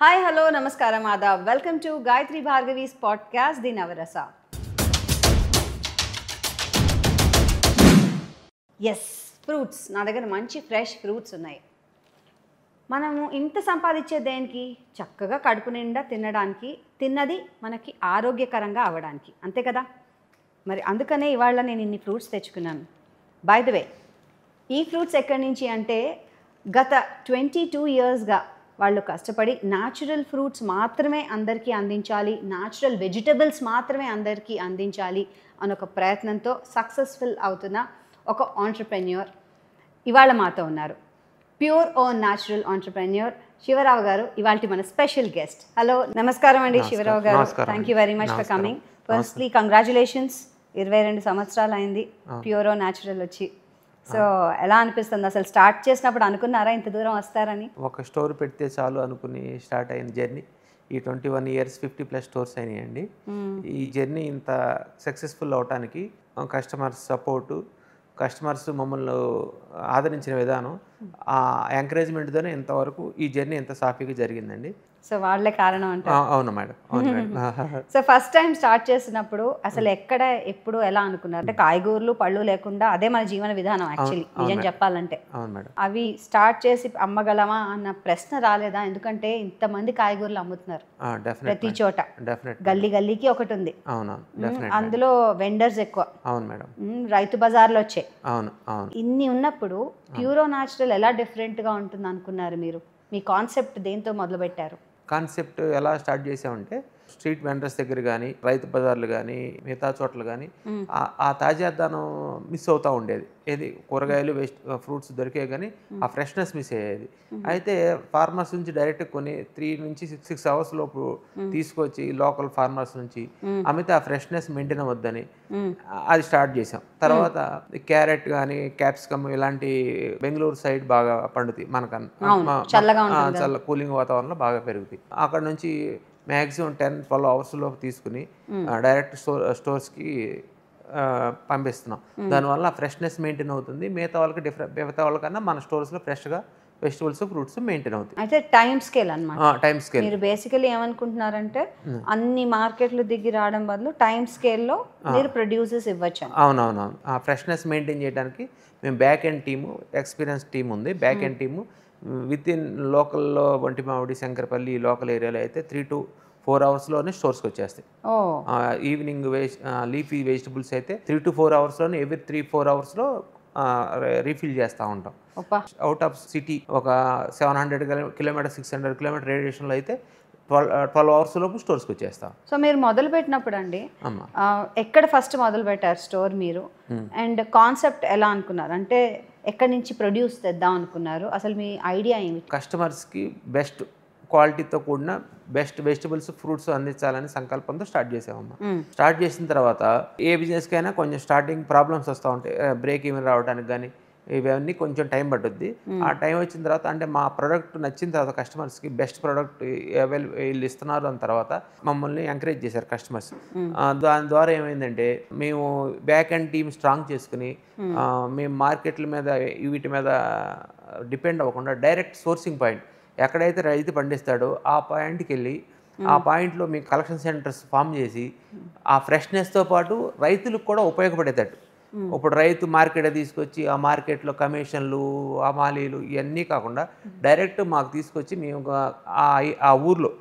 Hi, hello, namaskaram, adab. Welcome to Gayatri Bhargavi's podcast, The Navarasa. Yes, fruits. నా దగ్గర మంచి fresh fruits ఉన్నాయి. మనము ఇంత సంపాదించే దేనికి? చక్కగా కడుపు నిండా తినడానికి, తిన్నది మనకి ఆరోగ్యకరంగా అవ్వడానికి, అంతే కదా? మరి అందుకనే ఇవాళ నేను ఇన్ని ఫ్రూట్స్ తెచ్చుకున్నాను. బై ద వే, ఈ ఫ్రూట్స్ ఎక్కడి నుంచి అంటే గత 22 ఇయర్స్గా వాళ్ళు కష్టపడి న్యాచురల్ ఫ్రూట్స్ మాత్రమే అందరికీ అందించాలి, న్యాచురల్ వెజిటబుల్స్ మాత్రమే అందరికీ అందించాలి అని ఒక ప్రయత్నంతో సక్సెస్ఫుల్ అవుతున్న ఒక ఆంట్రప్రెన్యూర్ ఇవాళ మాతో ఉన్నారు. Pure own natural entrepreneur Sivarao గారు ఇవాళ మన స్పెషల్ గెస్ట్. హలో, నమస్కారం అండి Sivarao garu. Thank you very much for coming. Firstly congratulations, 22 సంవత్సరాలు అయింది ప్యూర్ ఓ న్యాచురల్ వచ్చి. సో ఎలా అనిపిస్తుంది? అసలు స్టార్ట్ చేసినప్పుడు అనుకున్నారా ఇంత దూరం వస్తారని? ఒక స్టోర్ పెడితే చాలు అనుకుని స్టార్ట్ అయిన జర్నీ ఈ 21 ఇయర్స్ 50+ స్టోర్స్ అయినాయండి. ఈ జర్నీ ఇంత సక్సెస్ఫుల్ అవడానికి కస్టమర్స్ సపోర్టు, కస్టమర్స్ మమ్మల్ని ఆదరించిన విధానం, ఆ ఎంకరేజ్మెంట్తోనే ఇంతవరకు ఈ జర్నీ ఎంత సాఫీగా జరిగిందండి. సో వాళ్ళే కారణం అంటే? అవును మేడం, అవును madam. So first time start చేసినప్పుడు అసలు ఎక్కడ ఎప్పుడు ఎలా అనుకున్నారు? అంటే కాయగూరలు పళ్ళు లేకుండా అదే మన జీవన విధానం యాక్చువల్లీ నిజం చెప్పాలంటే. అవును మేడం. అవి స్టార్ట్ చేసి అమ్మగలమా అన్న ప్రశ్న రాలేదా? ఎందుకంటే ఇంతమంది కాయగూరలు అమ్ముతున్నారు ప్రతి చోట, గల్లీ గల్లీకి ఒకటి ఉంది. అందులో వెండర్స్ ఎక్కువ. అవును మేడం. రైతు బజార్లు వచ్చాయి. అవును అవును. ఇన్ని ఉన్నప్పుడు ప్యూరో న్యాచురల్ ఎలా డిఫరెంట్గా ఉంటుంది అనుకున్నారు మీరు? మీ కాన్సెప్ట్ దేంతో మొదలు పెట్టారు? కాన్సెప్ట్ ఎలా స్టార్ట్ చేసామంటే, స్ట్రీట్ వెండర్స్ దగ్గర కానీ, రైతు బజార్లు కానీ, మిగతా చోట్ల కానీ ఆ తాజాదనం మిస్ అవుతూ ఉండేది. ఏది కూరగాయలు ఫ్రూట్స్ దొరికే కానీ ఆ ఫ్రెష్నెస్ మిస్ అయ్యేది. అయితే ఫార్మర్స్ నుంచి డైరెక్ట్ కొన్ని 3 నుంచి 6 అవర్స్ లోపు తీసుకొచ్చి లోకల్ ఫార్మర్స్ నుంచి అమితే ఆ ఫ్రెష్నెస్ మెయింటైన్ అవ్వద్దని అది స్టార్ట్ చేసాం. తర్వాత క్యారెట్ కానీ, క్యాప్సికమ్ ఇలాంటి బెంగళూరు సైడ్ బాగా పండుతాయి మనకన్నా, చల్ల కూలింగ్ వాతావరణంలో బాగా పెరుగుతాయి. అక్కడ నుంచి మ్యాక్సిమం 10-12 అవర్స్లోపు తీసుకుని డైరెక్ట్ స్టోర్స్కి పంపిస్తున్నాం. దానివల్ల ఫ్రెష్నెస్ మెయింటైన్ అవుతుంది. మిగతా వాళ్ళకన్నా మన స్టోర్స్లో ఫ్రెష్గా వెజిటబుల్స్ ఫ్రూట్స్ మెయింటైన్ అవుతాయి. అయితే టైం స్కేల్ అన్నమాట. టైం స్కేల్ మీరు బేసికలీ ఏమనుకుంటున్నారంటే అన్ని మార్కెట్లు దిగి రావడం బదులు టైం స్కేల్లో మీరు ప్రొడ్యూసర్స్ ఇవ్వచ్చు. అవునవునవును. ఆ ఫ్రెష్నెస్ మెయింటైన్ చేయడానికి మేము back end team, experience team ఉంది. Back end team with in లోకల్లో వంటిమామిడి, శంకరపల్లి లోకల్ ఏరియాలో అయితే 3 to 4 అవర్స్లోనే స్టోర్స్కి వచ్చేస్తాయి. ఈవినింగ్ లీఫీ వెజిటబుల్స్ అయితే 3 to 4 అవర్స్లోనే ఎవ్రీ 3-4 అవర్స్లో రీఫిల్ చేస్తూ ఉంటాం. అవుట్ ఆఫ్ సిటీ ఒక 700 కిలోమీటర్ 600 కిలోమీటర్ రేడియేషన్లో అయితే 12 అవర్స్ లోపు స్టోర్స్కి వచ్చేస్తాం. సో మీరు మొదలు పెట్టినప్పుడు అండి ఎక్కడ ఫస్ట్ మొదలు పెట్టారు స్టోర్ మీరు? అండ్ కాన్సెప్ట్ ఎలా అనుకున్నారు? అంటే ఎక్కడి నుంచి ప్రొడ్యూస్ తెద్దాం అనుకున్నారు? అసలు మీ ఐడియా ఏమి? కస్టమర్స్కి బెస్ట్ క్వాలిటీతో కూడిన బెస్ట్ వెజిటబుల్స్ ఫ్రూట్స్ అందించాలని సంకల్పంతో స్టార్ట్ చేసామమ్మా. స్టార్ట్ చేసిన తర్వాత ఏ బిజినెస్కైనా కొంచెం స్టార్టింగ్ ప్రాబ్లమ్స్ వస్తూ ఉంటాయి. బ్రేక్ ఈవెన్ రావడానికి కానీ ఇవన్నీ కొంచెం టైం పట్టుద్ది. ఆ టైం వచ్చిన తర్వాత అంటే మా ప్రోడక్ట్ నచ్చిన తర్వాత కస్టమర్స్కి బెస్ట్ ప్రోడక్ట్ వీళ్ళు ఇస్తున్నారు అన్న తర్వాత మమ్మల్ని ఎంకరేజ్ చేశారు కస్టమర్స్. దాని ద్వారా ఏమైందంటే మేము బ్యాక్ అండ్ టీమ్ స్ట్రాంగ్ చేసుకుని మేము మార్కెట్ల మీద వీటి మీద డిపెండ్ అవ్వకుండా డైరెక్ట్ సోర్సింగ్ పాయింట్ ఎక్కడైతే రైతు పండిస్తాడో ఆ పాయింట్కి వెళ్ళి ఆ పాయింట్లో మీ కలెక్షన్ సెంటర్స్ ఫామ్ చేసి ఆ ఫ్రెష్నెస్తో పాటు రైతులకు కూడా ఉపయోగపడేటట్టు. ఇప్పుడు రైతు మార్కెట్ తీసుకొచ్చి ఆ మార్కెట్లో కమిషన్లు, అమాలీలు ఇవన్నీ కాకుండా డైరెక్ట్ మాకు తీసుకొచ్చి మేము ఆ ఊర్లో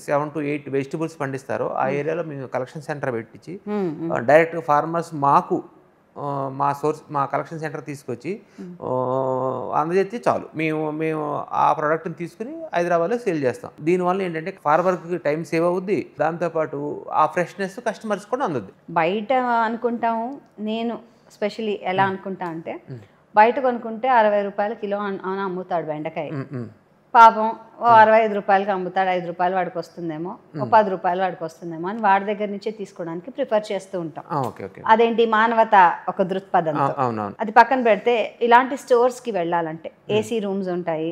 7 to 8 వెజిటబుల్స్ పండిస్తారో ఆ ఏరియాలో మేము కలెక్షన్ సెంటర్ పెట్టించి డైరెక్ట్ ఫార్మర్స్ మాకు మా కలెక్షన్ సెంటర్ తీసుకొచ్చి అందజేస్తే చాలు, మేము ఆ ప్రోడక్ట్ని తీసుకుని హైదరాబాద్లో సేల్ చేస్తాం. దీనివల్ల ఏంటంటే ఫార్మర్కి టైం సేవ్ అవుద్ది, దాంతోపాటు ఆ ఫ్రెష్నెస్ కస్టమర్స్ కూడా అందుద్ది. బయట అనుకుంటాము, నేను స్పెషలీ ఎలా అనుకుంటా అంటే బయట కొనుక్కుంటే 60 రూపాయల కిలో అని అమ్ముతాడు బెండకాయ. పాపం 65 రూపాయలకి అమ్ముతాడు, 5 రూపాయలు వాడికి వస్తుందేమో, 10 రూపాయలు వాడికి వస్తుందేమో అని వాడి దగ్గర నుంచే తీసుకోవడానికి ప్రిఫర్ చేస్తూ ఉంటాం. అదేంటి మానవత ఒక దృక్పథంతో. అది పక్కన పెడితే ఇలాంటి స్టోర్స్కి వెళ్ళాలంటే ఏసీ రూమ్స్ ఉంటాయి,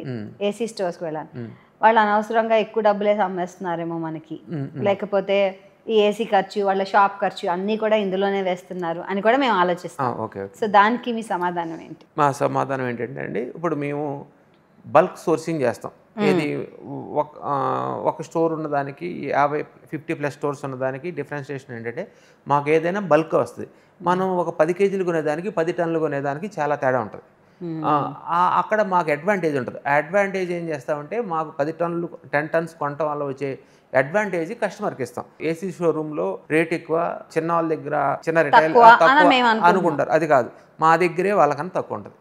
ఏసీ స్టోర్స్కి వెళ్ళాలి. వాళ్ళు అనవసరంగా ఎక్కువ డబ్బులేసి అమ్మేస్తున్నారేమో మనకి, లేకపోతే ఈ ఏసీ ఖర్చు, వాళ్ళ షాప్ ఖర్చు అన్నీ కూడా ఇందులోనే వేస్తున్నారు అని కూడా మేము ఆలోచిస్తాం. సో దానికి మీ సమాధానం ఏంటి? మా సమాధానం ఏంటంటే అండి, ఇప్పుడు మేము బల్క్ సోర్సింగ్ చేస్తాం. ఏది ఒక స్టోర్ ఉన్నదానికి 50+ స్టోర్స్ ఉన్నదానికి డిఫరెన్షియేషన్ ఏంటంటే మాకు ఏదైనా బల్క్ వస్తుంది. మనం ఒక 10 కేజీలు కొనేదానికి 10 టన్నులు కొనేదానికి చాలా తేడా ఉంటుంది. అక్కడ మాకు అడ్వాంటేజ్ ఉంటుంది. ఆ అడ్వాంటేజ్ ఏం చేస్తామంటే మాకు 10 టన్స్ కొనటం వల్ల వచ్చే అడ్వాంటేజ్ కస్టమర్కి ఇస్తాం. ఏసీ షోరూంలో రేట్ ఎక్కువ, చిన్న వాళ్ళ దగ్గర చిన్న రిటైల్ తక్కువ అనుకుంటారు. అది కాదు, మా దగ్గరే వాళ్ళకన్నా తక్కువ ఉంటుంది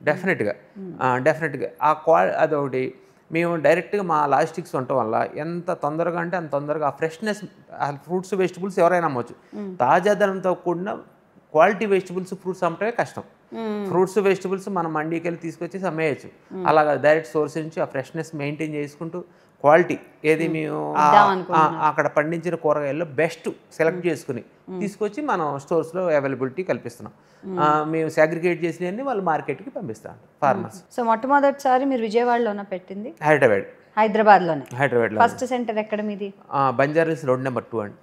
డెఫినెట్గా. అదొకటి. మేము డైరెక్ట్గా మా లాజిస్టిక్స్ ఉండటం వల్ల ఎంత తొందరగా అంటే అంత తొందరగా ఆ ఫ్రెష్నెస్, ఆ ఫ్రూట్స్ వెజిటబుల్స్ ఎవరైనా అమ్మవచ్చు. తాజాదనంతో కూడిన క్వాలిటీ వెజిటబుల్స్ ఫ్రూట్స్ అమ్మటమే కష్టం. ఫ్రూట్స్ వెజిటబుల్స్ మనం మండీకి వెళ్ళి తీసుకొచ్చేసి అమ్మేయచ్చు. అలాగా డైరెక్ట్ సోర్స్ నుంచి ఆ ఫ్రెష్నెస్ మెయింటైన్ చేసుకుంటూ క్వాలిటీ ఏది మేము అక్కడ పండించిన కూరగాయల్లో బెస్ట్ సెలెక్ట్ చేసుకుని తీసుకొచ్చి మనం స్టోర్స్లో అవైలబిలిటీ కల్పిస్తున్నాం. మేము సాగ్రిగేట్ చేసినవన్నీ వాళ్ళు మార్కెట్కి పంపిస్తాం ఫార్మర్స్. సో మొట్టమొదటిసారి మీరు విజయవాడలోనే పెట్టింది? హైదరాబాద్లోనే. ఫస్ట్ సెంటర్ ఎక్కడ మీది? బంజారాహిల్స్ రోడ్ నెంబర్ 2 అండి.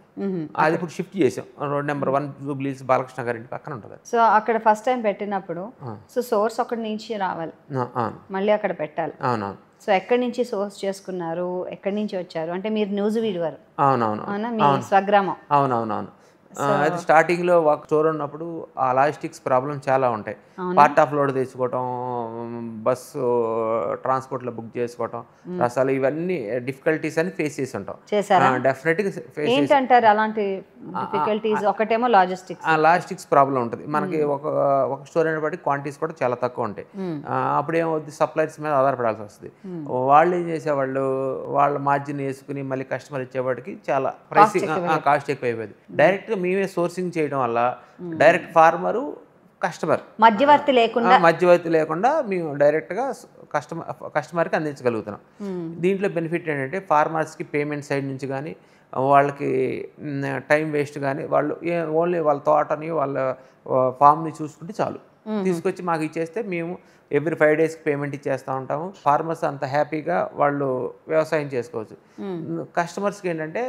అది ఇప్పుడు షిఫ్ట్ చేసాం. రోడ్ నెంబర్ 1 జూబ్లీస్ బాలకృష్ణ గారి ఇంటి పక్కన ఉంటుంది. సో అక్కడ ఫస్ట్ టైం పెట్టినప్పుడు సో సోర్స్ అక్కడి నుంచి రావాలి, మళ్ళీ అక్కడ పెట్టాలి. అవునవును. సో ఎక్కడి నుంచి సోర్స్ చేసుకున్నారు, ఎక్కడి నుంచి వచ్చారు? అంటే మీరు న్యూస్ వీడివారు. అవునవును. మీ స్వగ్రామం. అవునవునవును. అయితే స్టార్టింగ్లో ఒక స్టోర్ ఉన్నప్పుడు ఆ లాజిస్టిక్స్ ప్రాబ్లం చాలా ఉంటాయి. పార్ట్ ఆఫ్ లోడ్ తెచ్చుకోవటం, బస్సు ట్రాన్స్పోర్ట్లో బుక్ చేసుకోవటం, అసలు ఇవన్నీ డిఫికల్టీస్ అని ఫేస్ చేసి ఉంటాం. డెఫినెట్గా ఫేస్ ఏంటంటారు అలాంటి డిఫికల్టీస్? ఒకటేమో లాజిస్టిక్స్ ప్రాబ్లం ఉంటుంది మనకి. ఒక స్టోర్ అయిన బట్టి క్వాంటిటీస్ కూడా చాలా తక్కువ ఉంటాయి. అప్పుడు ఏమవుతుంది, సప్లైర్స్ మీద ఆధారపడాల్సి వస్తుంది. వాళ్ళు ఏం చేసేవాళ్ళు, వాళ్ళ మార్జిన్ వేసుకుని మళ్ళీ కస్టమర్ ఇచ్చేవాడికి చాలా ప్రైసింగ్ కాస్ట్ ఎక్కువ అయిపోయింది. డైరెక్ట్గా మేమే సోర్సింగ్ చేయడం వల్ల డైరెక్ట్ ఫార్మరు కస్టమర్ మధ్యవర్తి లేకుండా మేము డైరెక్ట్గా కస్టమర్కి అందించగలుగుతున్నాం. దీంట్లో బెనిఫిట్ ఏంటంటే ఫార్మర్స్కి పేమెంట్ సైడ్ నుంచి కానీ, వాళ్ళకి టైం వేస్ట్ కానీ, వాళ్ళు ఓన్లీ వాళ్ళ తోటని వాళ్ళ ఫామ్ని చూసుకుంటే చాలు, తీసుకొచ్చి మాకు ఇచ్చేస్తే మేము ఎవ్రీ 5 డేస్కి పేమెంట్ ఇచ్చేస్తూ ఉంటాము. ఫార్మర్స్ అంత హ్యాపీగా వాళ్ళు వ్యవసాయం చేసుకోవచ్చు. కస్టమర్స్కి ఏంటంటే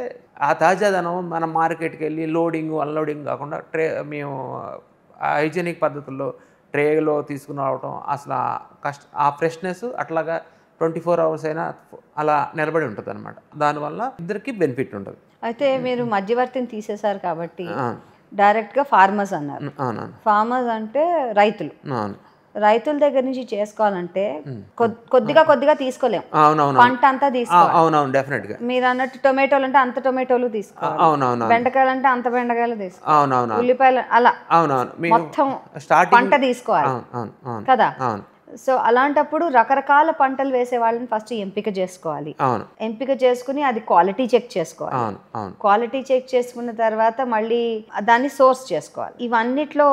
ఆ తాజాదనం మన మార్కెట్కి వెళ్ళి లోడింగ్ అన్లోడింగ్ కాకుండా మేము హైజీనిక్ పద్ధతుల్లో ట్రేలో తీసుకుని రావటం, అసలు ఆ ఫ్రెష్నెస్ అట్లాగా 24 hours అయినా అలా నిలబడి ఉంటుంది అనమాట. దానివల్ల ఇద్దరికి బెనిఫిట్ ఉంటుంది. అయితే మీరు మధ్యవర్తిని తీసేశారు కాబట్టి డైరెక్ట్గా ఫార్మర్స్ అన్నారు. ఫార్మర్స్ అంటే రైతులు. రైతుల దగ్గర నుంచి చేసుకోవాలంటే కొద్దిగా తీసుకోలేము. పంట అంతా తీసుకోవాలి. మీరు అన్నట్టు టొమాటోలు అంటే అంత టొమాటోలు తీసుకోవాలి, బెండకాయలు అంటే అంత బెండకాయలు తీసుకోవాలి, ఉల్లిపాయలు అలా మొత్తం పంట తీసుకోవాలి కదా. సో అలాంటప్పుడు రకరకాల పంటలు వేసే వాళ్ళని ఫస్ట్ ఎంపిక చేసుకోవాలి. ఎంపిక చేసుకుని అది క్వాలిటీ చెక్ చేసుకోవాలి. క్వాలిటీ చెక్ చేసుకున్న తర్వాత మళ్ళీ దాన్ని సోర్స్ చేసుకోవాలి. ఇవన్నిట్లో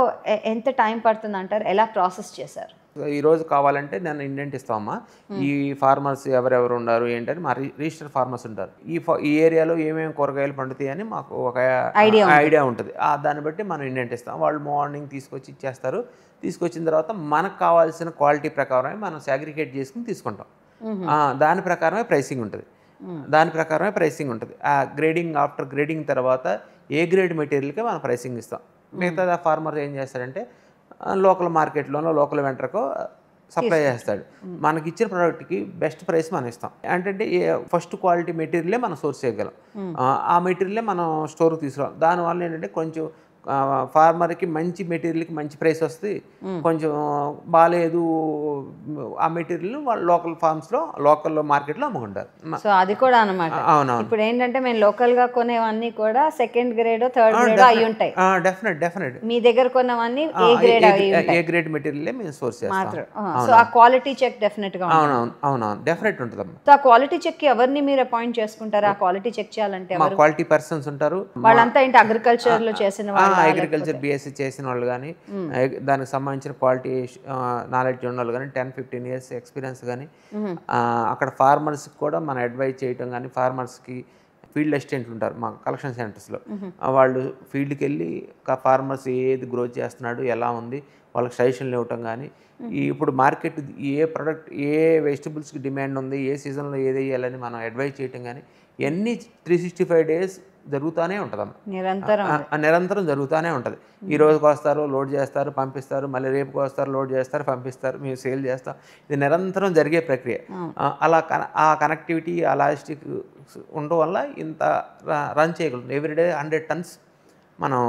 ఎంత టైం పడుతుంది అంటారు? ఎలా ప్రాసెస్ చేశారు? ఈరోజు కావాలంటే నేను ఇండెంట్ ఇస్తామమ్మా, ఈ ఫార్మర్స్ ఎవరెవరు ఉన్నారు ఏంటని మా రిజిస్టర్ ఫార్మర్స్ ఉంటారు. ఈ ఏరియాలో ఏమేమి కూరగాయలు పండుతాయి అని మాకు ఒక ఐడియా ఉంటుంది. దాన్ని బట్టి మనం ఇండెంట్ ఇస్తాం. వాళ్ళు మార్నింగ్ తీసుకొచ్చి ఇచ్చేస్తారు. తీసుకొచ్చిన తర్వాత మనకు కావాల్సిన క్వాలిటీ ప్రకారమే మనం సాగ్రిగేట్ చేసుకుని తీసుకుంటాం. దాని ప్రకారమే ప్రైసింగ్ ఉంటుంది. ఆ గ్రేడింగ్, ఆఫ్టర్ గ్రేడింగ్ తర్వాత ఏ గ్రేడ్ మెటీరియల్కే మనం ప్రైసింగ్ ఇస్తాం. మిగతా ఫార్మర్ ఏం చేస్తాడంటే లోకల్ మార్కెట్లోనో లోకల్ వెంటర్కో సప్లై చేస్తాడు. మనకి ఇచ్చిన ప్రోడక్ట్కి బెస్ట్ ప్రైస్ మనం ఇస్తాం. ఏంటంటే ఫస్ట్ క్వాలిటీ మెటీరియలే మనం సోర్స్ చేయగలం. ఆ మెటీరియలే మనం స్టోర్కి తీసుకురాం. దానివల్ల ఏంటంటే కొంచెం ఫార్మర్కి మంచి మెటీరియల్కి మంచి ప్రైస్ వస్తుంది. కొంచెం బాగాలేదు ఆ మెటీరియల్ వాళ్ళు లోకల్ ఫార్మ్స్లో లోకల్ మార్కెట్లో అమ్ముకుంటారు. సో అది కూడా అనమాట. అవునవును. ఇప్పుడు ఏంటంటే మేము లోకల్గా కొనేవన్నీ కూడా సెకండ్ గ్రేడ్, థర్డ్ గ్రేడ్ అయి ఉంటాయి. డెఫినెట్ మీ దగ్గర కొన్నవన్నీ ఏ గ్రేడ్ మెటీరియల్ మేము సోర్స్ చేస్తాం. సో ఆ క్వాలిటీ చెక్ డెఫినెట్ గా అవునవును డెఫినెట్ ఉంటుంది. సో ఆ క్వాలిటీ చెక్ కి ఎవరిని మీరు అపాయింట్ చేసుకుంటారు? ఆ క్వాలిటీ చెక్ చేయాలంటే క్వాలిటీ పర్సన్స్ ఉంటారు. వాళ్ళంతా ఏంటి అగ్రికల్చర్ లో చేసిన వాళ్ళు, అగ్రికల్చర్ BSc చేసిన వాళ్ళు కానీ, దానికి సంబంధించిన క్వాలిటీ నాలెడ్జ్ ఉన్న వాళ్ళు కానీ, 10-15 years ఎక్స్పీరియన్స్ కానీ, అక్కడ ఫార్మర్స్కి కూడా మనం అడ్వైజ్ చేయటం కానీ, ఫార్మర్స్కి ఫీల్డ్ అసిస్టెంట్లు ఉంటారు మా కలెక్షన్ సెంటర్స్లో. వాళ్ళు ఫీల్డ్కి వెళ్ళి ఫార్మర్స్ ఏది గ్రోత్ చేస్తున్నాడు, ఎలా ఉంది, వాళ్ళకి సజెషన్లు ఇవ్వటం కానీ ఇప్పుడు మార్కెట్ ఏ ప్రోడక్ట్ ఏ వెజిటబుల్స్కి డిమాండ్ ఉంది ఏ సీజన్లో ఏది వేయాలని మనం అడ్వైజ్ చేయటం కానీ ఇవన్నీ 365 days జరుగుతూనే ఉంటుందమ్మా. నిరంతరం జరుగుతూనే ఉంటుంది. ఈ రోజుకి వస్తారు, లోడ్ చేస్తారు, పంపిస్తారు, మళ్ళీ రేపుకి వస్తారు, లోడ్ చేస్తారు, పంపిస్తారు, మేము సేల్ చేస్తాం. ఇది నిరంతరం జరిగే ప్రక్రియ. అలా ఆ కనెక్టివిటీ ఆ లాజిస్టిక్ ఉండడం వల్ల ఇంత రన్ చేయగలుగుతుంది. ఎవ్రీడే 100 tons మనం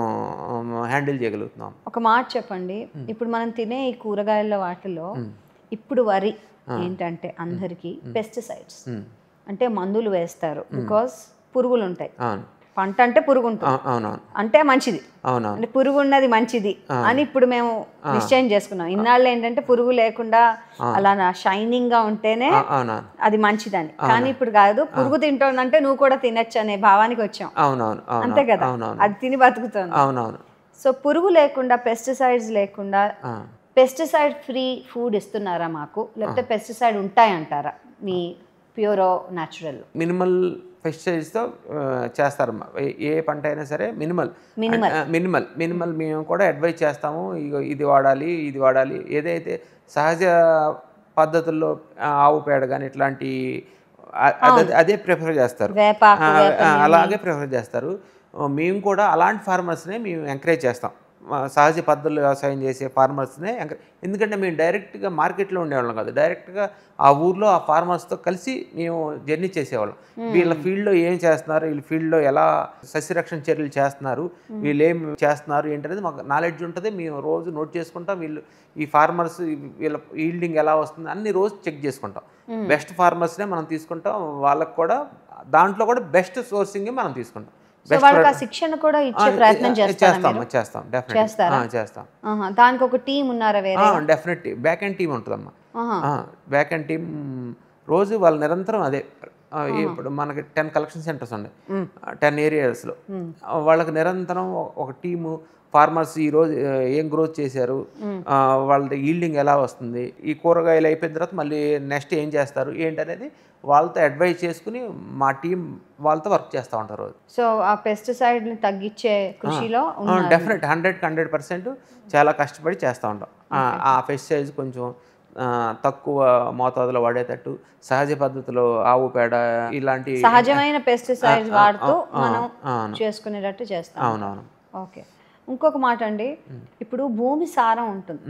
హ్యాండిల్ చేయగలుగుతున్నాం. ఒక మాట చెప్పండి, ఇప్పుడు మనం తినే ఈ కూరగాయల వాటిలో ఇప్పుడు వరి ఏంటంటే అందరికీ పెస్టిసైడ్స్ అంటే మందులు వేస్తారు. బికాస్ పురుగులు ఉంటాయి. పంట అంటే పురుగు ఉంటుంది అంటే మంచిది, అంటే పురుగు ఉన్నది మంచిది అని ఇప్పుడు మేము నిశ్చయం చేసుకున్నాం. ఇన్నాళ్ళు ఏంటంటే పురుగు లేకుండా అలా షైనింగ్ గా ఉంటేనే అది మంచిదని. కానీ ఇప్పుడు కాదు, పురుగు తింటోందంటే నువ్వు కూడా తినచ్చు అనే భావానికి వచ్చాం. అంతే కదా, అది తిని బతుకుతుంది. సో పురుగు లేకుండా, పెస్టిసైడ్స్ లేకుండా, పెస్టిసైడ్ ఫ్రీ ఫుడ్ ఇస్తున్నారా మాకు, లేకపోతే పెస్టిసైడ్ ఉంటాయంటారా మీ ప్యూరో న్యాచురల్? మినిమల్ పెస్టిసైడ్స్తో చేస్తారమ్మా. ఏ పంట అయినా సరే మినిమల్ మేము కూడా అడ్వైజ్ చేస్తాము. ఇది వాడాలి, ఇది వాడాలి. ఏదైతే సహజ పద్ధతుల్లో ఆవు పేడ కానీ ఇట్లాంటి అదే ప్రిఫర్ చేస్తారు, అలాగే ప్రిఫర్ చేస్తారు. మేము కూడా అలాంటి ఫార్మర్స్నే మేము ఎంకరేజ్ చేస్తాం. సహజ పద్ధతుల్లో వ్యవసాయం చేసే ఫార్మర్స్నే ఎందుకంటే మేము డైరెక్ట్గా మార్కెట్లో ఉండేవాళ్ళం కాదు, డైరెక్ట్గా ఆ ఊర్లో ఆ ఫార్మర్స్తో కలిసి మేము జర్నీ చేసేవాళ్ళం. వీళ్ళ ఫీల్డ్లో ఏం చేస్తున్నారు, వీళ్ళ ఫీల్డ్లో ఎలా సస్యరక్షణ చర్యలు చేస్తున్నారు, వీళ్ళు ఏం చేస్తున్నారు ఏంటనేది మాకు నాలెడ్జ్ ఉంటుంది. మేము రోజు నోట్ చేసుకుంటాం. వీళ్ళు ఈ ఫార్మర్స్ వీళ్ళ ఈల్డింగ్ ఎలా వస్తుంది అన్ని రోజు చెక్ చేసుకుంటాం. బెస్ట్ ఫార్మర్స్నే మనం తీసుకుంటాం. వాళ్ళకు కూడా దాంట్లో కూడా బెస్ట్ సోర్సింగ్ మనం తీసుకుంటాం. శిక్షణ కూడా ఇచ్చే ప్రయత్నం చేస్తాం. దానికి ఒక టీం ఉన్నారా? డెఫినెట్ బ్యాక్ అండ్ టీం ఉంటుందమ్మా. బ్యాక్ అండ్ టీం రోజు వాళ్ళు నిరంతరం అదే. ఇప్పుడు మనకి 10 కలెక్షన్ సెంటర్స్ ఉన్నాయి 10 areasలో. వాళ్ళకి నిరంతరం ఒక టీము ఫార్మర్స్ ఈరోజు ఏం గ్రోత్ చేశారు, వాళ్ళ ఈల్డింగ్ ఎలా వస్తుంది, ఈ కూరగాయలు అయిపోయిన తర్వాత మళ్ళీ నెక్స్ట్ ఏం చేస్తారు ఏంటనేది వాళ్ళతో అడ్వైజ్ చేసుకుని మా టీం వాళ్ళతో వర్క్ చేస్తూ ఉంటారు. సో ఆ పెస్టిసైడ్ని తగ్గించే కృషిలో డెఫినెట్ 100% చాలా కష్టపడి చేస్తూ ఉంటాం. ఆ పెస్టిసైడ్స్ కొంచెం తక్కువ మోతాదులో వాడేటట్టు సహజ పద్ధతిలో ఆవు పేడ ఇలాంటి సహజమైన పెస్టిసైడ్స్ వాడుతూ మనం చేసుకునేటట్టు చేస్తాం. అవునవును. ఓకే, ఇంకొక మాట అండి, ఇప్పుడు భూమి సారం ఉంటుంది.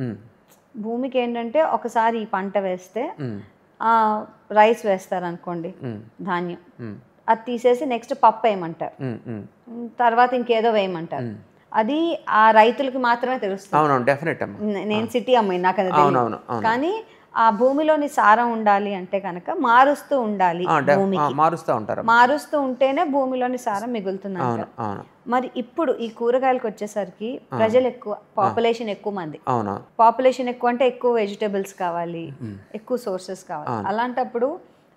భూమికి ఏంటంటే ఒకసారి ఈ పంట వేస్తే రైస్ వేస్తారు అనుకోండి, ధాన్యం, అది తీసేసి నెక్స్ట్ పప్పు వేయమంటారు, తర్వాత ఇంకేదో వేయమంటారు. అది ఆ రైతులకి మాత్రమే తెలుస్తుంది. నేను సిటీ అమ్మాయి, నాకు అది తెలియదు. కానీ ఆ భూమిలోని సారం ఉండాలి అంటే కనుక మారుస్తూ ఉండాలి, మారుస్తూ ఉంటేనే భూమిలోని సారం మిగులుతుంది. మరి ఇప్పుడు ఈ కూరగాయలకు వచ్చేసరికి ప్రజలు ఎక్కువ, పాపులేషన్ ఎక్కువ మంది, పాపులేషన్ ఎక్కువ అంటే ఎక్కువ వెజిటబుల్స్ కావాలి, ఎక్కువ సోర్సెస్ కావాలి. అలాంటప్పుడు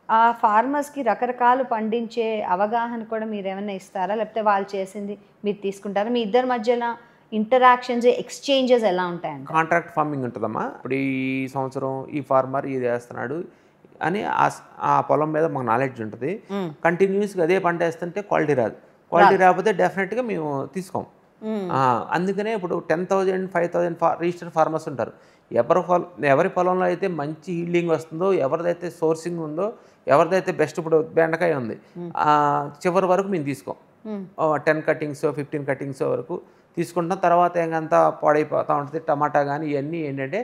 ఆ ఫార్మర్స్కి రకరకాలు పండించే అవగాహన కూడా మీరు ఏమైనా ఇస్తారా, లేకపోతే వాళ్ళు చేసింది మీరు తీసుకుంటారా? మీ ఇద్దరి మధ్యలో ఇంటరాక్షన్స్, ఎక్స్చేంజెస్ ఎలా ఉంటాయండి? కాంట్రాక్ట్ ఫార్మింగ్ ఉంటుందమ్మా. ఇప్పుడు ఈ సంవత్సరం ఈ ఫార్మర్ ఇది వేస్తున్నాడు అని ఆ పొలం మీద మాకు నాలెడ్జ్ ఉంటుంది. కంటిన్యూస్గా అదే పంట వేస్తుంటే క్వాలిటీ రాదు. క్వాలిటీ రాకపోతే డెఫినెట్గా మేము తీసుకోం. అందుకనే ఇప్పుడు 10,000, 5,000 రిజిస్టర్డ్ ఫార్మర్స్ ఉంటారు. ఎవరి పొలంలో అయితే మంచి హీల్డింగ్ వస్తుందో, ఎవరిదైతే సోర్సింగ్ ఉందో, ఎవరిదైతే బెస్ట్, ఇప్పుడు బెండకాయ ఉంది, చివరి వరకు మేము తీసుకోం. 10 కటింగ్స్ 15 కటింగ్స్ వరకు తీసుకుంటాం. తర్వాత ఏంకంతా పాడైపోతూ ఉంటుంది. టమాటా కానీ ఇవన్నీ ఏంటంటే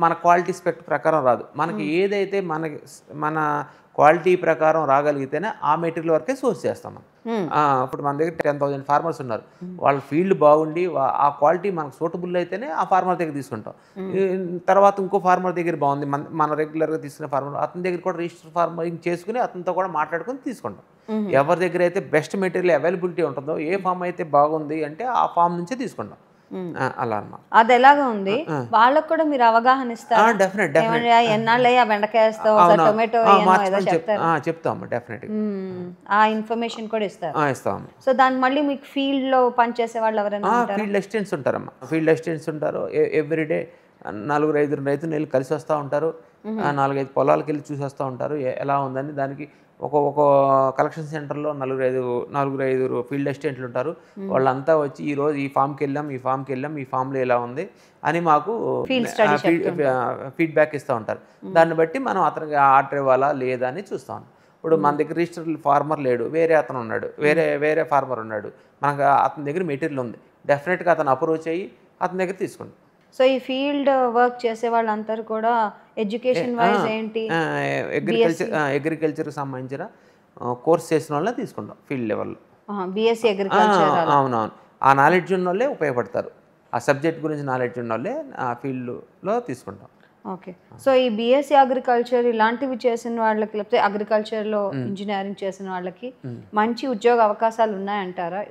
మన క్వాలిటీ స్పెక్ట్ ప్రకారం రాదు. మనకి ఏదైతే మన క్వాలిటీ ప్రకారం రాగలిగితేనే ఆ మెటీరియల్ వరకే సోర్స్ చేస్తాం. ఇప్పుడు మన దగ్గర 10,000 ఫార్మర్స్ ఉన్నారు. వాళ్ళ ఫీల్డ్ బాగుండి ఆ క్వాలిటీ మనకు సూటబుల్ అయితేనే ఆ ఫార్మర్ దగ్గర తీసుకుంటాం. తర్వాత ఇంకో ఫార్మర్ దగ్గర బాగుంది, మన రెగ్యులర్గా తీసుకునే ఫార్మర్, అతని దగ్గర కూడా రిజిస్టర్ ఫార్మరింగ్ చేసుకుని అతనితో కూడా మాట్లాడుకుని తీసుకుంటాం. ఎవరి దగ్గర అయితే బెస్ట్ మెటీరియల్ అవైలబిలిటీ ఉంటుందో, ఏ ఫామ్ అయితే బాగుంది అంటే ఆ ఫామ్ నుంచే తీసుకుంటాం. అలా అన్నమాట. అది ఎలాగా ఉంది, వాళ్ళకు కూడా మీరు అవగాహన ఇస్తారు? ఎన్నాళ్ళయ్యా బెండకాయ టొమాటో చెప్తాము. డెఫినెట్ ఆ ఇన్ఫర్మేషన్ కూడా ఇస్తాము. సో దాన్ని మళ్ళీ మీకు ఫీల్డ్ లో పనిచేసే వాళ్ళు ఎవరైనా ఫీల్డ్ అసిస్టెంట్స్ ఉంటారమ్మా. ఫీల్డ్ అసిస్టెంట్స్ ఉంటారు. ఎవ్రీడే 4-5 రైతులు కలిసి వస్తూ ఉంటారు. 4-5 పొలాలకు వెళ్ళి చూసి వస్తూ ఉంటారు ఎలా ఉందని. దానికి ఒక కలెక్షన్ సెంటర్లో నలుగురు ఐదుగురు ఫీల్డ్ అసిస్టెంట్లు ఉంటారు. వాళ్ళంతా వచ్చి ఈరోజు ఈ ఫామ్కి వెళ్ళాం, ఈ ఫామ్లో ఇలా ఉంది అని మాకు ఫీడ్బ్యాక్ ఇస్తూ ఉంటారు. దాన్ని బట్టి మనం అతనికి ఆర్డర్ ఇవ్వాలా లేదా అని చూస్తాం. ఇప్పుడు మన దగ్గర రిజిస్టర్ ఫార్మర్ లేడు, వేరే అతను ఉన్నాడు, వేరే ఫార్మర్ ఉన్నాడు, మనకు అతని దగ్గర మెటీరియల్ ఉంది, డెఫినెట్గా అతను అప్రోచ్ అయ్యి అతని దగ్గర తీసుకుంటాం. సో ఈ ఫీల్డ్ వర్క్ చేసే వాళ్ళందరూ కూడా ఎడ్యుకేషన్ వైజ్ ఏంటి, అగ్రికల్చర్కి సంబంధించిన కోర్స్ చేసిన వాళ్ళని తీసుకుంటాం ఫీల్డ్ లెవెల్లో. BSc agriculture. అవునవును, ఆ నాలెడ్జ్ ఉన్న వాళ్ళే ఉపయోగపడతారు. ఆ సబ్జెక్ట్ గురించి నాలెడ్జ్ ఉన్న వాళ్ళే ఆ ఫీల్డ్లో తీసుకుంటాం. ఓకే. సో ఈ బిఎస్సి అగ్రికల్చర్ ఇలాంటివి చేసిన వాళ్ళకి, లేకపోతే అగ్రికల్చర్లో ఇంజనీరింగ్ చేసిన వాళ్ళకి మంచి ఉద్యోగ అవకాశాలు ఉన్నాయంటారా?